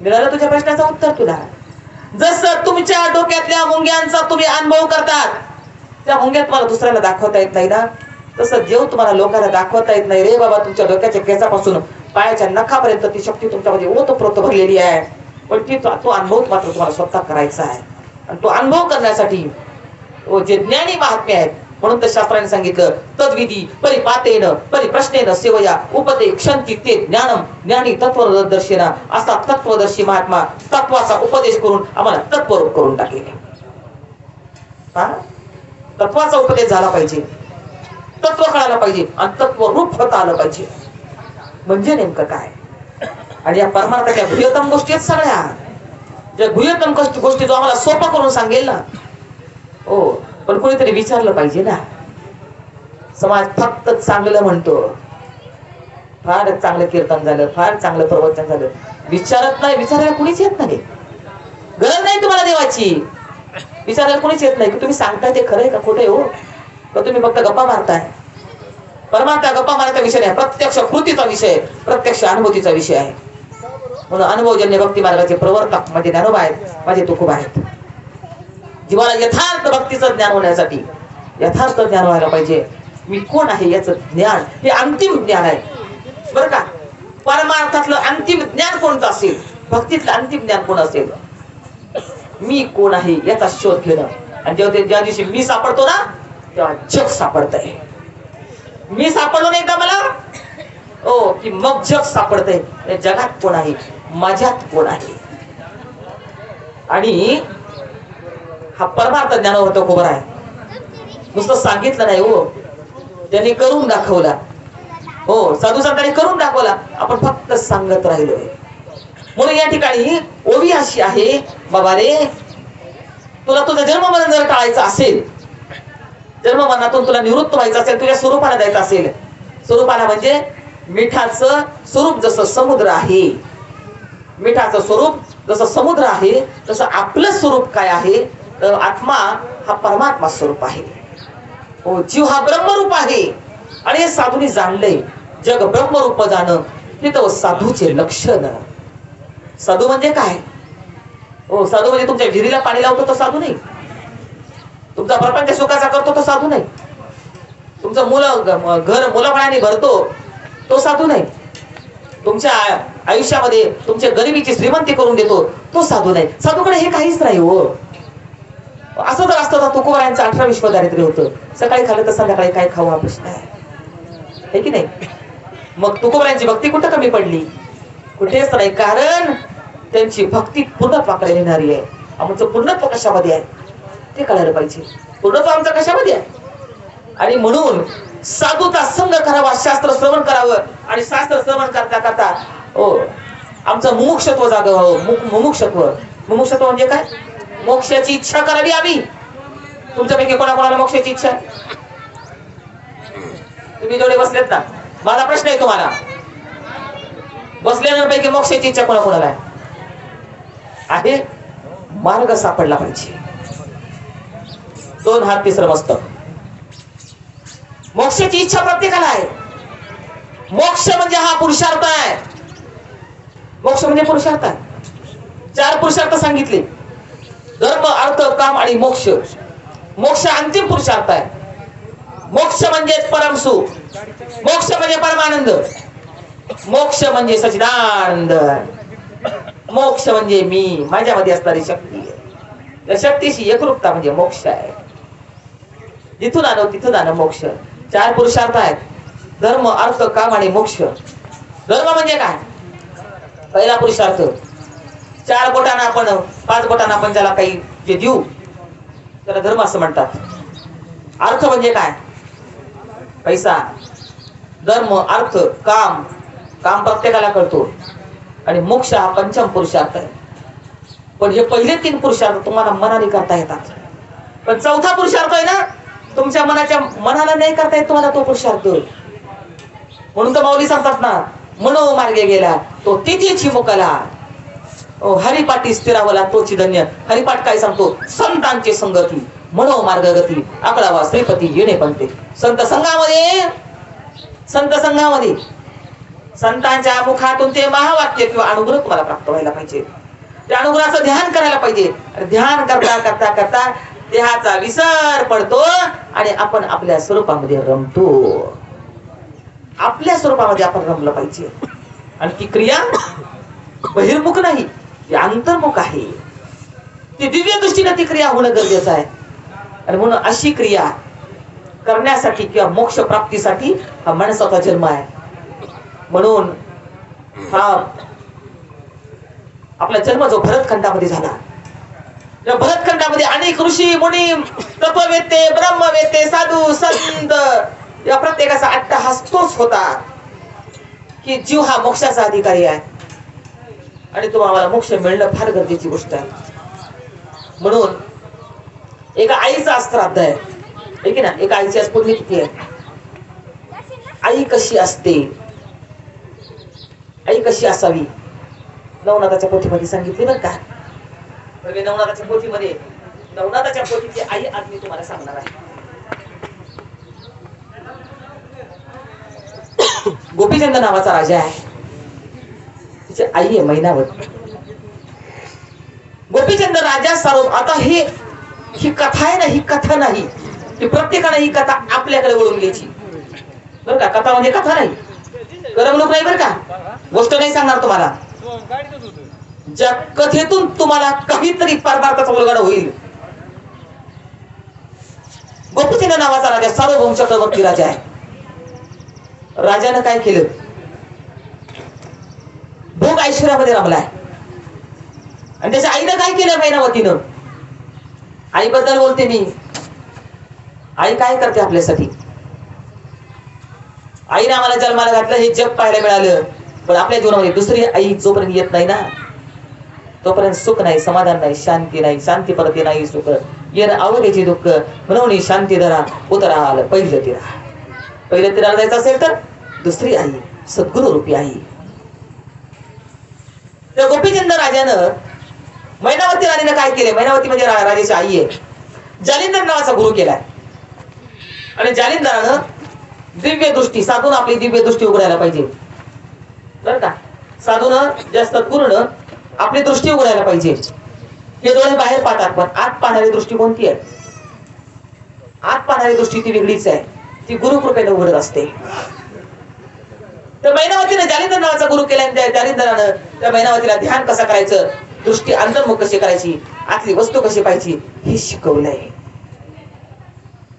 मिळालं तुझ्या प्रश्नाचं उत्तर तुला. जसं तुमच्या डोक्यातल्या मुंग्यांचा तुम्ही अनुभव करतात, त्या मुंग्या तुम्हाला दुसऱ्याला दाखवता येत नाही ना, तसं देव तुम्हाला लोकांना दाखवता येत नाही रे बाबा. तुमच्या डोक्याच्या केसापासून पायाच्या नखापर्यंत ती शक्ती तुमच्यामध्ये ओतप्रोत भरलेली आहे, पण ती तो अनुभव मात्र तुम्हाला स्वतः करायचा आहे. आणि तो अनुभव करण्यासाठी जे ज्ञानी महात्मे आहेत, म्हणून तर शास्त्राने सांगितलं, तद्विधी परिपातेन परिप्रश्नेन सेवया उपदे क्षंती ते ज्ञानम ज्ञानी तत्वदर्शिना. असा तत्वदर्शी महात्मा तत्वाचा उपदेश करून आम्हाला तत्वरूप करून टाकले. तत्वाचा उपदेश झाला पाहिजे, तत्व कळायला पाहिजे आणि तत्वरूप होता आलं पाहिजे. म्हणजे नेमकं काय? आणि या परमार्थाच्या गुह्यतम गोष्टी आहेत सगळ्या. ज्या गुह्यतम गोष्टी जो आम्हाला सोपा करून सांगेल ना, हो, पण कोणीतरी विचारलं पाहिजे ना. समाज फक्त चांगलं म्हणतो, फार चांगलं कीर्तन झालं, फार चांगलं प्रवचन झालं, विचारत नाही. विचारायला कुणीच येत नाही. गरज नाही तुम्हाला देवाची, विचारायला कुणीच येत नाही की तुम्ही सांगताय ते खरंय का खोटंय. हो, तर तुम्ही फक्त गप्पा मारताय. परमार्थ गप्पा मारायचा विषय नाही, प्रत्यक्ष कृतीचा विषय, प्रत्यक्ष अनुभूतीचा विषय आहे. म्हणून अनुभवजन्य भक्ती मार्गाचे प्रवर्तक माझे ज्ञानोबा आहेत, माझे तुकोबा आहेत. जीवाला यथार्थ भक्तीचं ज्ञान होण्यासाठी यथार्थ ज्ञान व्हायला पाहिजे. मी कोण आहे याचं ज्ञान, हे अंतिम ज्ञान आहे बरं का. परमार्थातलं अंतिम ज्ञान कोणतं असेल, भक्तीतलं अंतिम ज्ञान कोण असेल, मी कोण आहे याचा शोध घेणं. आणि जेव्हा ज्या दिवशी मी सापडतो ना, तेव्हा जग सापडतंय. मी सापडलो नाही का मला, हो, की मग जग सापडतंय. जगात कोण आहे, माझ्यात कोण आहे. आणि हा परमार्थ ज्ञान होतो खबर आहे. नुसतं सांगितलं नाही, हो, त्यांनी करून दाखवला. हो, साधू संतांनी करून दाखवला, आपण फक्त सांगत राहिलोय. म्हणून या ठिकाणी ओवी अशी आहे, बाबा रे, तुला तुझं जन्ममरण जर टाळायचं असेल, जन्ममरणातून तुला निवृत्त व्हायचं असेल, तुझ्या स्वरूपाला जायचं असेल. स्वरूपाला म्हणजे मिठाचं स्वरूप जसं समुद्र आहे, मिठाचं स्वरूप जसं समुद्र आहे, तसं आपलं स्वरूप काय आहे, तर आत्मा हा परमात्मा स्वरूप आहे. हो, जीव हा ब्रह्मरूप आहे. आणि हे साधूंनी जाणलंय, जग ब्रह्मरूप जाणं हे तर साधूचे लक्षण. साधू म्हणजे काय? हो, साधू म्हणजे तुमच्या विहिरीला पाणी लावतो तो साधू नाही, तुमचा प्रपंच सुखाचा करतो तो साधू नाही, तुमचं घर मुलाबाळांनी भरतो तो साधू नाही, तुमच्या आयुष्यामध्ये तुमच्या गरिबीची श्रीमंती करून देतो तो साधू नाही. साधूकडे हे काहीच नाही. हो, असं जर असतं तर तुकोबारायांचं 18 विश्व दारिद्र्य होतं. सकाळी खाल्लं तर संध्याकाळी काय खाऊ हा प्रश्न आहे की नाही. मग तुकोबारायांची भक्ती कुठं कमी पडली? कुठेच नाही. कारण त्यांची भक्ती पूर्णत्वाकडे नेणारी आहे. आमचं पूर्णत्व कशामध्ये आहे ते कळायला पाहिजे. पूर्णत्व आमचं कशामध्ये आहे. आणि म्हणून साधूचा संग करावा, शास्त्र श्रवण करावं. आणि शास्त्र श्रवण करता करता हो आमचं मुमुक्षत्व जागावं. मुमुक्षत्व म्हणजे काय? मोक्षाची इच्छा करावी आम्ही. तुमच्यापैकी कोणाकोणाला मोक्षाची इच्छा आहे? तुम्ही जेवढे बसलेत ना, माझा प्रश्न आहे तुम्हाला, बसलेल्यांपैकी मोक्षाची इच्छा कोणाकोणाला आहे? मार्ग सापडला पाहिजे. 2 हात 3 मस्तक. मोक्षाची इच्छा प्रत्येकाला आहे. मोक्ष म्हणजे हा पुरुषार्थ आहे. मोक्ष म्हणजे पुरुषार्थ आहे. 4 पुरुषार्थ सांगितले, धर्म, अर्थ, काम आणि मोक्ष. मोक्ष अंतिम पुरुषार्थ आहे. मोक्ष म्हणजे परमसुख, मोक्ष म्हणजे परमानंद, मोक्ष म्हणजे सच्चिदानंद, मोक्ष म्हणजे मी, माझ्यामध्ये असणारी शक्ती. त्या शक्तीशी एकरूपता म्हणजे मोक्ष आहे. जिथून आलो तिथून आलो मोक्ष. 4 पुरुषार्थ आहेत. धर्म अर्थ काम आणि मोक्ष. धर्म म्हणजे काय? पहिला पुरुषार्थ. 4 बोटांना आपण 5 बोटांना आपण ज्याला काही जे देऊ त्याला धर्म असं म्हणतात. अर्थ म्हणजे काय? पैसा. धर्म अर्थ काम. काम प्रत्येकाला करतो. आणि मोक्ष हा पंचम पुरुषार्थ आहे. पण हे पहिले 3 पुरुषार्थ तुम्हाला मनाने करता येतात. पण चौथा पुरुषार्थ आहे ना, तुमच्या मनाला नाही करता येत तुम्हाला तो पुरुषार्थ. म्हणून तर माऊली सांगतात ना, मनोमार्गे गेला तो तिथेची मुकला, हरिपाठी स्थिरावला तोची धन्य. हरिपाठ काय सांगतो? संतांची संगती मनोमार्ग गती आकडावा श्रीपती येणे पंते. संत संघामध्ये संतांच्या मुखातून ते महावाक्य किंवा अनुग्रह तुम्हाला प्राप्त व्हायला पाहिजे. त्या अनुग्रहाचं ध्यान करायला पाहिजे. ध्यान करता करता करता देहाचा विसर पडतो आणि आपण आपल्या स्वरूपामध्ये रमतो. आपल्या स्वरूपामध्ये आपण रमलं पाहिजे. आणि ती क्रिया बहिर्मुख नाही, ती अंतर्मुख आहे. ती दिव्य दृष्टीने ती क्रिया होणं गरजेचं आहे. आणि म्हणून अशी क्रिया करण्यासाठी किंवा मोक्ष प्राप्तीसाठी हा माणसाचा जन्म आहे. म्हणून हा आपला जन्म जो भरतखंडामध्ये झाला, या भरतखंडामध्ये अनेक ऋषी मुनी तत्ववेत्ते ब्रह्मवेत्ते साधू संत या प्रत्येकाचा अट्टहास तोच होता की जीव हा मोक्षाचा अधिकारी आहे आणि तुम्हाला मोक्ष मिळणं फार गरजेची गोष्ट आहे. म्हणून एका आईचा श्राद्ध आहे की ना, एका आईची आज पुण्यतिथी आहे. आई कशी असते, आई कशी असावी नवनाथाच्या पोथीमध्ये सांगितले बरं का. नवनाथाच्या पोथीची आई आज मी तुम्हाला सांगणार आहे. गोपीचंद नावाचा राजा आहे, तिची आई आहे मैनावती. गोपीचंद राजा सर्व. आता ही कथा आहे ना, ही कथा नाही, ही प्रत्येकाने ही कथा आपल्याकडे वळून घ्यायची बरं का. कथा म्हणजे कथा नाही, करमणूक नाही बरं का, गोष्ट नाही सांगणार तुम्हाला. ज्या कथेतून तुम्हाला काहीतरी परमार्थाचा उलगडा होईल. गोपीचंद नावाचा राजा सार्वभौम चक्रवर्ती राजा आहे. राजानं काय केलं? भोग ऐश्वर्यामध्ये रमलाय. आणि त्याच्या आईनं काय केलं? मैनावतीनं. आईबद्दल बोलते मी. आई काय करते आपल्यासाठी? आईने आम्हाला जन्माला घातलं, हे जग पाहायला मिळालं. पण आपल्या जीवनामध्ये दुसरी आई जोपर्यंत येत नाही ना, तोपर्यंत सुख नाही, समाधान नाही, शांती नाही. शांती परत नाही, सुख येणं आवडीचे दुःख. म्हणून शांती धरा उतरा आलं पहिलं तिरा. पहिलं तिराला जायचं असेल तर दुसरी आई, सद्गुरु रूपी आई. त्या गोपीचंद राजानं मैनावती राणीनं काय केले? मैनावती म्हणजे राजाची आई आहे. जालिंदर नावाचा गुरु केलाय. आणि जालिंदरानं दिव्य दृष्टी साधून आपली दिव्य दृष्टी उघडायला पाहिजे बरं का. साधून जास्त गुरुनं आपली दृष्टी उघडायला पाहिजे. हे डोळे बाहेर पाहतात, पण आत पाहणारी दृष्टी कोणती आहे? आत पाहणारी दृष्टी ती वेगळीच आहे, ती गुरु कृपेने उघडत असते. तर मैनावतीने जालिंदर नावाचा गुरु केला. त्या जालिंदरानं त्या मैनावतीला ध्यान कसं करायचं, दृष्टी अंतर्मुख कशी करायची, आतली वस्तू कशी पाहिजे हे शिकवलंय.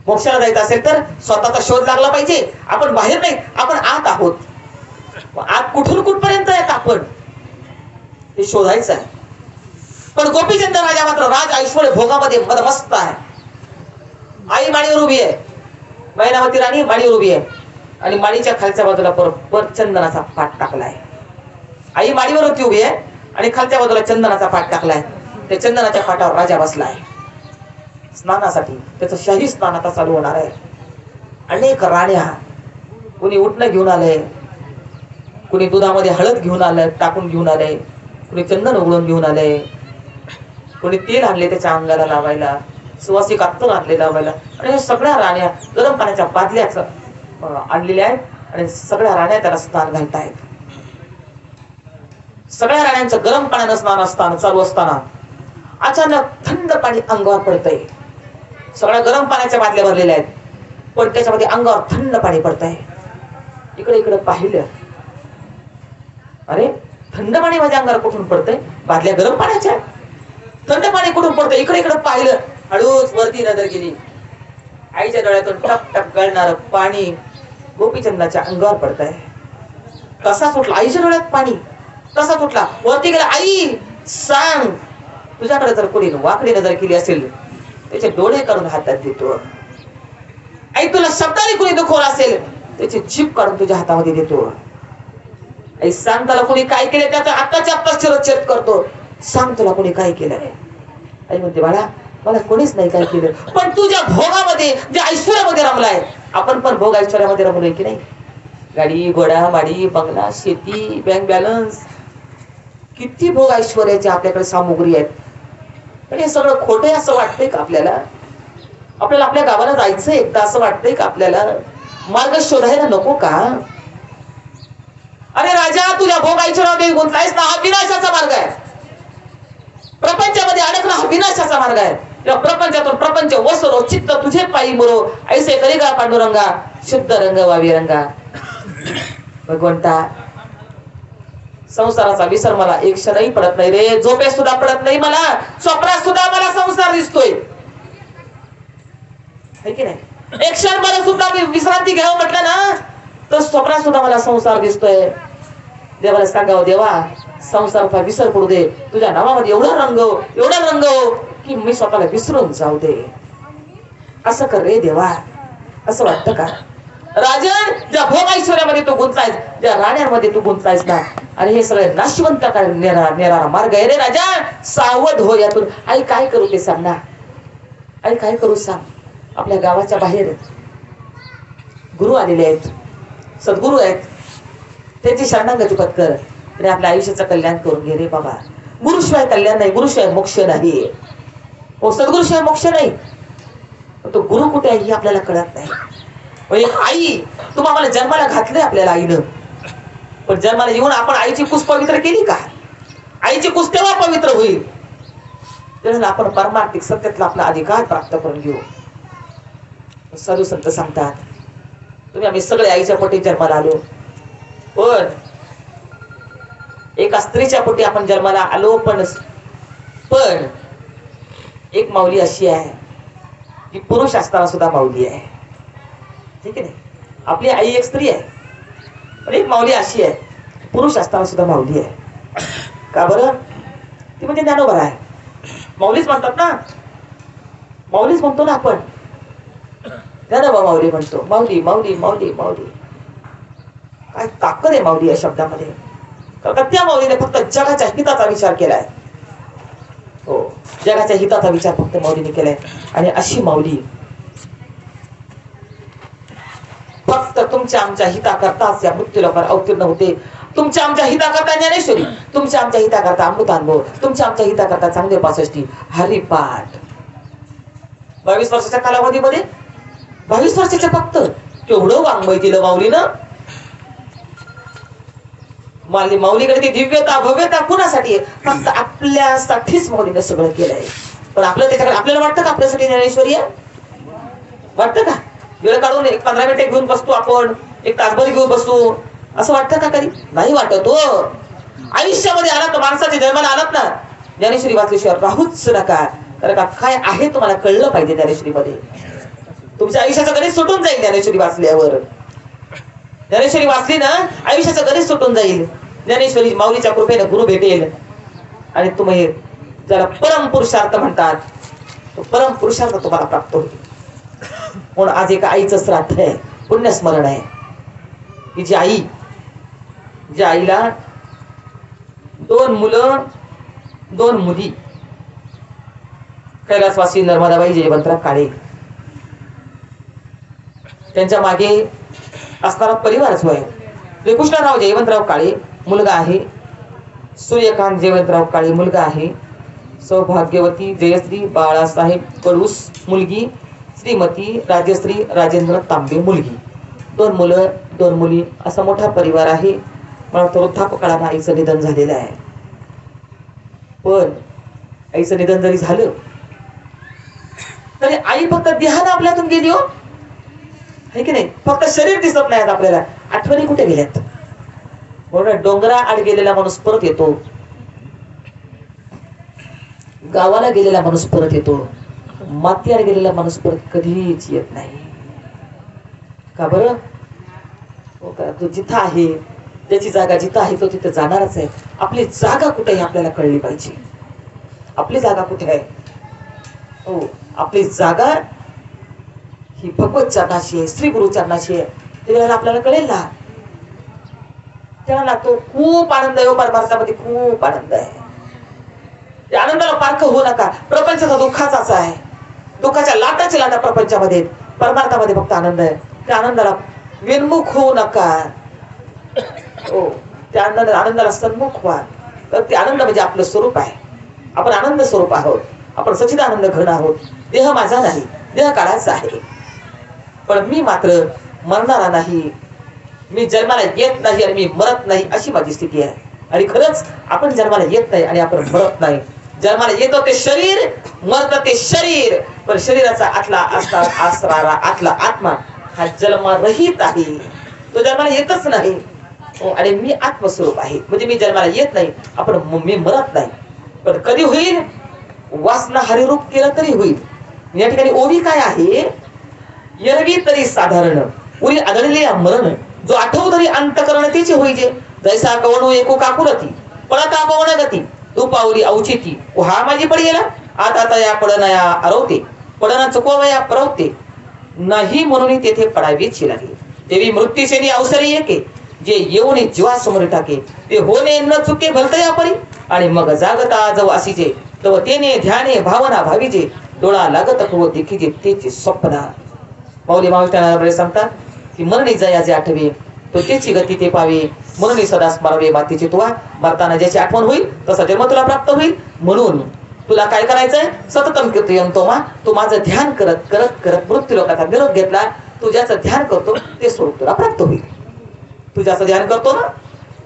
मोक्षाला जायचं असेल तर स्वतःचा शोध लागला पाहिजे. आपण बाहेर नाही, आपण आत आहोत. आत कुठून कुठपर्यंत आहेत आपण हे शोधायचं आहे. पण गोपीचंद राजा मात्र राज ऐश्वर्य भोगामध्ये मदमस्त आहे. आई माडीवर उभी आहे, मैनावती राणी माडीवर उभी आहे आणि माडीच्या खालच्या बाजूला बरोबर चंदनाचा पाट टाकलाय. आई माडीवरती उभी आहे आणि खालच्या बाजूला चंदनाचा पाट टाकलाय. त्या चंदनाच्या पाटावर राजा बसलाय स्नानासाठी. त्याचं शाही स्नान आता चालू होणार आहे. अनेक राण्या, कुणी उठणं घेऊन आलंय, कुणी दुधामध्ये हळद घेऊन आलंय टाकून घेऊन आलंय, कुणी चंदन उघडून घेऊन आलंय, कुणी तेल आणले त्याच्या अंगाला लावायला, सुवासिक अत्तर आणले लावायला. आणि सगळ्या राण्या गरम पाण्याच्या बादल्याच आणलेल्या आहेत आणि सगळ्या राण्या त्याला स्नान घालतायत. सगळ्या राण्यांचं गरम पाण्यानं स्नान असताना चालू असताना अचानक थंड पाणी अंगावर पडतंय. सगळ्या गरम पाण्याच्या बादल्या भरलेल्या आहेत, पण त्याच्यामध्ये अंगावर थंड पाणी पडतंय. इकडे इकडे पाहिलं, अरे थंड पाणी माझ्या अंगावर कुठून पडतंय? बादल्या गरम पाण्याच्या, थंड पाणी कुठून पडतंय? इकडे इकडे पाहिलं, हळूच वरती नजर गेली. आईच्या डोळ्यातून टप टप गळणार पाणी गोपीचंदाच्या अंगावर पडताय. कसा सुटला आईच्या डोळ्यात पाणी, कसा सुटला वरती गेला. आई सांग, तुझ्याकडे जर कोणी वाकडी नजर केली असेल त्याचे डोळे काढून हातात देतो. आई तुला शब्दाने कोणी दुखवलं असेल त्याची जीभ काढून तुझ्या हातामध्ये देतो. आई सांग तुला कोणी काय केलं त्याचा आत्ताच्या आत्ता शिरच्छेद करतो. सांग तुला कोणी काय केलंय. आई म्हणते बाळा मला कोणीच नाही काय केलं, पण तुझ्या भोगामध्ये ज्या ऐश्वर्यामध्ये रमलाय. आपण पण भोग ऐश्वर्यामध्ये रमलोय की नाही. गाडी घोडा माडी बंगला शेती बँक बॅलन्स किती भोग ऐश्वर्याची आपल्याकडे सामुग्री आहेत. पण हे सगळं खोटं असं वाटतंय का आपल्याला. आपल्याला आपल्या गावाला जायचं एकदा असं वाटतंय का आपल्याला. मार्ग शोधायला नको का. अरे राजा तुझ्या भोग ऐश्वर्यामध्ये गुंतलायस ना, हा विनाशाचा मार्ग आहे. प्रपंचामध्ये अडकणं हा विनाशाचा मार्ग आहे. या प्रपंचातून प्रपंच वसरो चित्त तुझे पायी मरो ऐसे करिगा पांडुरंगा शुद्ध रंग वावी रंगा. भगवंता संसाराचा विसर मला एक क्षणही पडत नाही रे. झोपेत सुद्धा पडत नाही मला, स्वप्नात सुद्धा मला संसार दिसतोय है की नाही. एक क्षण मला सुद्धा विश्रांती घ्यावं म्हटलं ना तर स्वप्नात सुद्धा मला संसार दिसतोय. देवाला सांगावं देवा संसाराचा विसर पडू दे, तुझ्या नावामध्ये एवढा रंग की मी स्वतःला विसरून जाऊ दे. असं कर रे देवा. असं वाटतं का राजन. ज्या भोग ऐश्वर्यामध्ये तू गुंतलायस, ज्या राण्यांमध्ये तू गुंतलायस ना, आणि हे सगळे नाशवंत नेणारा मार्ग आहे रे राजा. सावध हो यातून. आई काय करू ते सांग ना. आई काय करू सांग. आपल्या गावाच्या बाहेर गुरु आलेले आहेत, सद्गुरु आहेत, त्यांची शरणागती पत्कर आणि आपल्या आयुष्याचं कल्याण करून घे रे बाबा. गुरुशिवाय कल्याण नाही, गुरुशिवाय मोक्ष नाही. हो सद्गुरुशिवाय मोक्ष नाही. तो गुरु कुठे आहे हे आपल्याला कळत नाही. एक आई तुम्हाला जन्माला घातलंय आपल्याला आईनं, पण जन्माला येऊन आपण आईची कुस पवित्र केली का. आईची कुस तेव्हा पवित्र होईल तेव्हा आपण परमार्थिक सत्यातला आपला अधिकार प्राप्त करून घेऊ. साधू संत सांगतात तुम्ही आम्ही सगळे आईच्या पोटी जन्माला आलो, पण एका स्त्रीच्या पोटी आपण जन्माला आलो. पण एक माऊली अशी आहे की पुरुष असताना सुद्धा माऊली आहे. ठीक आहे नाही. आपली आई एक स्त्री आहे, पण एक माऊली अशी आहे पुरुष असताना सुद्धा माऊली आहे. का बरं. ती म्हणजे ज्ञानोबा आहे. माऊलीच म्हणतात ना, माऊलीच म्हणतो ना आपण. ज्ञानोबा माऊली म्हणतो. माऊली माऊली माऊली माऊली. काय ताकद आहे माऊली या शब्दामध्ये. कारण त्या माऊलीने फक्त जगाच्या हिताचा विचार केलाय. हो जगाच्या हिताचा विचार फक्त माऊलीने केलाय. आणि अशी माऊली फक्त तुमच्या आमच्या हिताकरताच या मृत्यूलोकावर अवतीर्ण होते. तुमच्या आमच्या हिताकरता ज्ञानेश्वरी, तुमच्या आमच्या हिताकरता अमृतानुभव, तुमच्या आमच्या हिताकरता चांगले 65 हरिपाठ. 22 वर्षाच्या कालावधीमध्ये 22 वर्षाच्या फक्त केवढं वाङ्मय दिलं माऊलीनं. माऊलीकडे ती दिव्यता भव्यता कुणासाठी. फक्त आपल्यासाठीच माऊलीनं सगळं केलंय. पण आपलं त्याच्याकडे आपल्याला वाटतं का आपल्यासाठी ज्ञानेश्वरी आहे. वाटतं का. वेळ काढून एक 15 मिनिटे घेऊन बसतो आपण, एक तासभर घेऊन बसतो असं वाटतं का कधी. नाही वाटत हो. आयुष्यामध्ये आलात माणसाच्या जन्माला आलात ना, ज्ञानेश्वरी वाचल्याशिवाय राहूच नका. कारण का काय आहे तुम्हाला कळलं पाहिजे ज्ञानेश्वरीमध्ये. तुमच्या आयुष्याचं गणित सुटून जाईल ज्ञानेश्वरी वाचल्यावर. ज्ञानेश्वरी वाचली ना आयुष्याचं गणित सुटून जाईल. ज्ञानेश्वरी माऊलीच्या कृपेने गुरु भेटेल आणि तुम्ही ज्याला परम पुरुषार्थ म्हणतात तो परम पुरुषार्थ तुम्हाला प्राप्त होईल. म्हणून आज एका आईचं श्राद्ध आहे, पुण्यस्मरण आहे की जी आई, ज्या आईला 2 मुलं 2 मुली, कैलासवासी नर्मदाबाई जयवंतराव काळे, त्यांच्या मागे असणारा परिवार जो आहे श्रीकृष्णराव जयवंतराव काळे मुलगा आहे, सूर्यकांत जयवंतराव काळे मुलगा आहे, सौभाग्यवती जयश्री बाळासाहेब कडूस मुलगी, श्रीमती राजश्री राजेंद्र तांबे मुलगी. 2 मुलं 2 मुली असा मोठा परिवार आहे. मला तर वृद्धापकाळानं आईचं निधन झालेलं आहे. पण आईचं निधन जरी झालं तरी आई फक्त देहानं आपल्यातून गेली हो, है की नाही. फक्त शरीर दिसत नाही आपल्याला, आठवणी कुठे गेल्यात. म्हणून डोंगरा आड गेलेला माणूस परत येतो, गावाला गेलेला माणूस परत येतो, माती आड गेलेला माणूस परत कधीच येत नाही. का बरं. तो जिथं आहे, त्याची जागा जिथं आहे तो तिथं जाणारच आहे. आपली जागा कुठे आहे आपल्याला कळली पाहिजे. आपली जागा कुठे आहे? हो, आपली जागा ही भगवत चरणाशी आहे, श्री गुरु चरणाशी आहे. त्यावेळेला आपल्याला कळेल ना. त्याला तो खूप आनंद आहे परमार्थामध्ये, खूप आनंद आहे. त्या आनंदाला पारख होऊ नका. प्रपंचाचा दुःखाचाच आहे. दुःखाच्या लाटाची लाटा प्रपंचामध्ये, परमार्थामध्ये फक्त आनंद आहे. त्या आनंदाला विन्मुख होऊ नका. हो, त्या आनंदाला सन्मुख व्हा. तर ते आनंद म्हणजे आपलं स्वरूप आहे. आपण आनंद स्वरूप आहोत. आपण सच्चिदानंद घन आहोत. देह माझा नाही, देह काळाचा आहे. पण मी मात्र मरणारा नाही, मी जन्माला येत नाही आणि मी मरत नाही, अशी माझी स्थिती आहे. आणि खरंच आपण जन्माला येत नाही आणि आपण मरत नाही. जन्माला येतो ते शरीर, मरत ते शरीर, पण शरीराचा आतला असणारा आतला आत्मा हा जन्मरहित आहे. तो जन्माला येतच नाही. आणि मी आत्मस्वरूप आहे. म्हणजे मी जन्माला येत नाही, आपण मी मरत नाही. पण कधी होईल? वासना हरिरूप केलं तरी होईल. या ठिकाणी ओवी काय आहे? एरवी तरी साधारण उरी आढळले मरण, जो आठव तरी अंतकरण तिचे होईजे. जैसा कवणू एको काकुरती पळता पवन गती, तू पावली औचिती हा माझी पडी गेला. आता या पडनया अरवते, पडना चुकवया परवते, नाही म्हणून तेथे पडावीची लागली. देवी मृत्यूशेनी अवसरी एके, जे येऊन जीवासमोर टाके, ते होणे न चुके भलतया परी. आणि मग जागता जव असीजे, तव तेने ध्याने भावना भावीजे, डोळा लागत हो देखीजे तेचे स्वप्न. माऊली मावळ्या सांगतात की मरणी जयाचे आठवे, तो त्याची गती ते पावे. म्हणून सदा स्मरावे मातीचे तुवा, मरताना ज्याची आठवण होईल तसा जन्म तुला प्राप्त होईल. म्हणून तुला काय करायचंय? सततम कीर्तयन्तोमा, तू माझं ध्यान करत करत करत मृत्यू लोकाचा निरोप घेतला. तू ज्याचं ध्यान करतो ते स्वरूप तुला प्राप्त होईल. तू ज्याचं ध्यान करतो ना,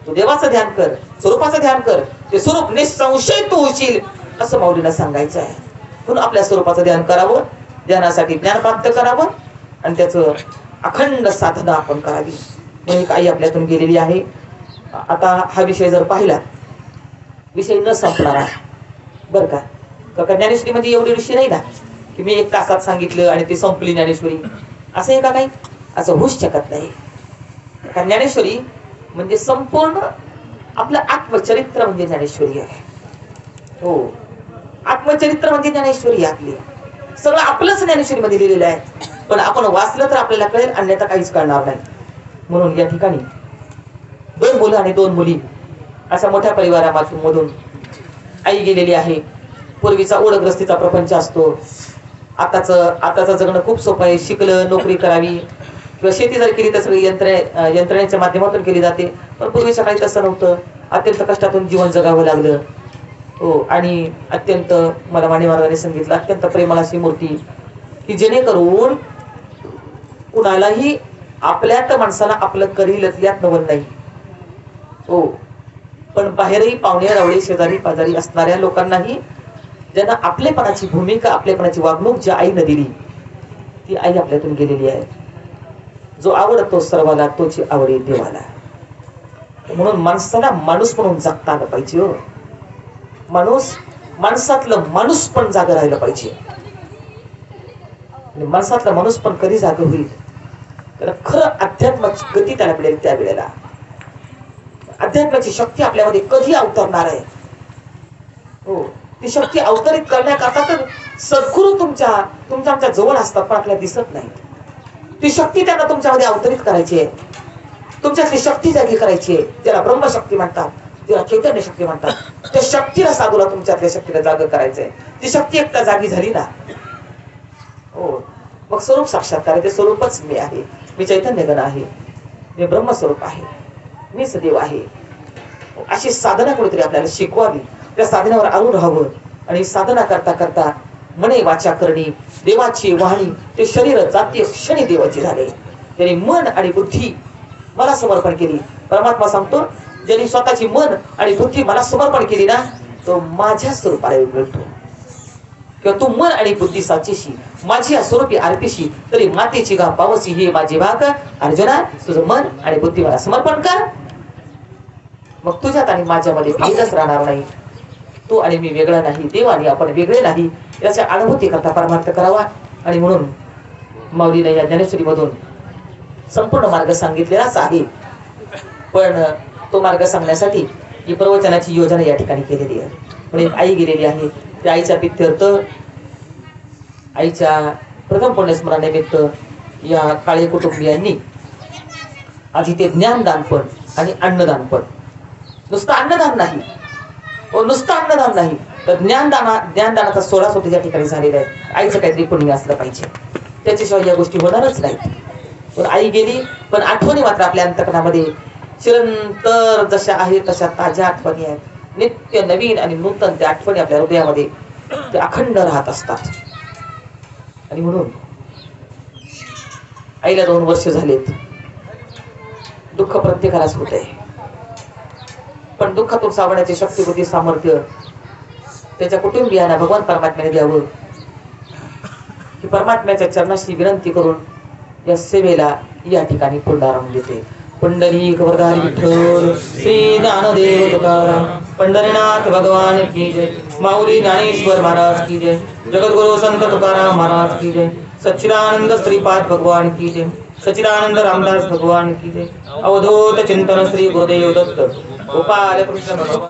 तू देवाचं ध्यान कर, स्वरूपाचं ध्यान कर, ते स्वरूप निसंशय तू होशील, असं माऊलीला सांगायचं आहे. म्हणून आपल्या स्वरूपाचं ध्यान करावं, ध्यानासाठी ज्ञान प्राप्त करावं आणि त्याचं अखंड साधना आपण करावी. म्हणून एक आई आपल्यातून गेलेली आहे. आता हा विषय जर पाहिला, विषय न संपणार आहे बर का. ज्ञानेश्वरी म्हणजे एवढी विषय नाही ना की मी 1 तासात सांगितलं आणि ती संपली ज्ञानेश्वरी, असं आहे का? काही असं होऊच शकत नाही. कारण ज्ञानेश्वरी म्हणजे संपूर्ण आपलं आत्मचरित्र म्हणजे ज्ञानेश्वरी आहे. हो, आत्मचरित्र म्हणजे ज्ञानेश्वरी आपली. सगळं आपलंच ज्ञानेश्वरी मध्ये लिहिलेलं आहे. पण आपण वाचलं तर आपल्याला कळेल, अन्यथा काहीच कळणार नाही. म्हणून या ठिकाणी 2 मुलं आणि 2 मुली अशा मोठ्या परिवारामधून आई गेलेली आहे. पूर्वीचा ओढग्रस्तीचा प्रपंच असतो. आताचं जगणं खूप सोपं आहे. शिकलं, नोकरी करावी किंवा शेती जर केली तर सगळी यंत्रणेच्या माध्यमातून केली जाते. पण पूर्वीच्या काळी तसं नव्हतं. अत्यंत कष्टातून जीवन जगावं लागलं. हो, आणि अत्यंत मला माने महाराजांनी सांगितलं, अत्यंत प्रेमळ अशी मूर्ती की जेणेकरून कुणालाही आपल्यात माणसाला आपलं करीलतल्यात नवल नाही. हो, पण बाहेरही पाहुणे रावळे शेजारी पाजारी असणाऱ्या लोकांनाही ज्यांना आपलेपणाची भूमिका, आपलेपणाची वागणूक ज्या आईनं दिली, ती आई आपल्यातून गेलेली आहे. जो आवडतो सर्वाला तोची आवडे देवाला. म्हणून माणसाला माणूस म्हणून जगता आलं पाहिजे. माणसातलं माणूस पण जागा राहिलं पाहिजे. माणसातला माणूस पण कधी जागा होईल? त्याला खरं अध्यात्माची गती त्याला मिळेल. त्यावेळेला अध्यात्माची शक्ती आपल्यामध्ये कधी अवतरणार आहे? हो, ती शक्ती अवतरित करण्याकरता तर सद्गुरू तुमच्या जवळ असतात, पण आपल्याला दिसत नाही. ती शक्ती त्यांना तुमच्यामध्ये अवतरित करायची आहे. तुमच्यातली शक्ती जागी करायची आहे. ज्याला ब्रह्मशक्ती म्हणतात, ज्याला चैतन्य शक्ती म्हणतात, त्या शक्तीला साधूला तुमच्यातल्या शक्तीला जाग करायचंय. ती शक्ती एकदा जागी झाली ना, हो, मग स्वरूप साक्षात्कार आहे. ते स्वरूपच मी आहे. मी चैतन्य गण आहे, मी ब्रह्मस्वरूप आहे, मी सदैव आहे. अशी साधना कुठेतरी आपल्याला शिकवावी. त्या साधनेवर आणून राहावं. आणि साधना करता करता मने वाचा करणी देवाची वाणी, ते शरीर जाती क्षणी देवाची झाले. त्यांनी मन आणि बुद्धी मला समर्पण केली. परमात्मा सांगतो, ज्यांनी स्वतःची मन आणि बुद्धी मला समर्पण केली ना, तो माझ्या स्वरूपाला मिळतो. किंवा तू मन आणि बुद्धी साचीशी माझी स्वरूपी आरतीशी, तरी मातेची गा पावसी ही माझी भाग. अर्जुना, तुझं मन आणि बुद्धी मला समर्पण कर. मग तुझ्यात आणि माझ्यामध्ये भेदच राहणार नाही. तू आणि मी वेगळा नाही, देव आणि आपण वेगळे नाही, याच्या अनुभूती करता परमार्थ करावा. आणि म्हणून माऊलीने या ज्ञानेश्वरी मधून संपूर्ण मार्ग सांगितलेलाच आहे. पण तो मार्ग सांगण्यासाठी ही प्रवचनाची योजना या ठिकाणी केलेली आहे. पण एक आई गेलेली आहे, त्या आईच्या प्रित्यर्थ, आईच्या प्रथम पुण्यस्मरणानिमित्त या काळे कुटुंबियांनी आज इथे ज्ञानदान पण आणि अन्नदान पण, नुसतं अन्नदान नाही, नुसतं अन्नदान नाही तर ज्ञानदानाचा सोहळा सुद्धा या ठिकाणी झालेला आहे. आईचं काहीतरी पुण्य असलं पाहिजे, त्याच्याशिवाय या गोष्टी होणारच नाही. पण आई गेली, पण आठवणी मात्र आपल्या अंतकरणामध्ये चिरंतर जशा आहेत तशा ताज्या आठवणी आहेत. नित्य नवीन आणि नूतन त्या आठवणी आपल्या हृदयामध्ये ते अखंड राहत असतात. आणि म्हणून आईला 2 वर्ष झालेत. दुःख प्रत्येकालाच होतंय, पण दुःखातून सावरण्याची शक्ती, बुद्धी, सामर्थ्य त्याच्या कुटुंबियांना भगवान परमात्म्याने द्यावं, ही परमात्म्याच्या चरणाशी विनंती करून या सेवेला या ठिकाणी पुढारून देते. पुंडलिक वरदारी विठ्ठल, श्री ज्ञानदेव तुकाराम, पंढरीनाथ भगवान की जय, माऊली ज्ञानेश्वर महाराज की जय, जगद्गुरु संत तुकाराम महाराज की जय, सच्चिदानंद श्रीपाद भगवान की जय, सच्चिदानंद रामदास भगवान की जय, अवधूत चिंतन श्री गुरुदेव दत्त गोपाल कृष्ण भगवान.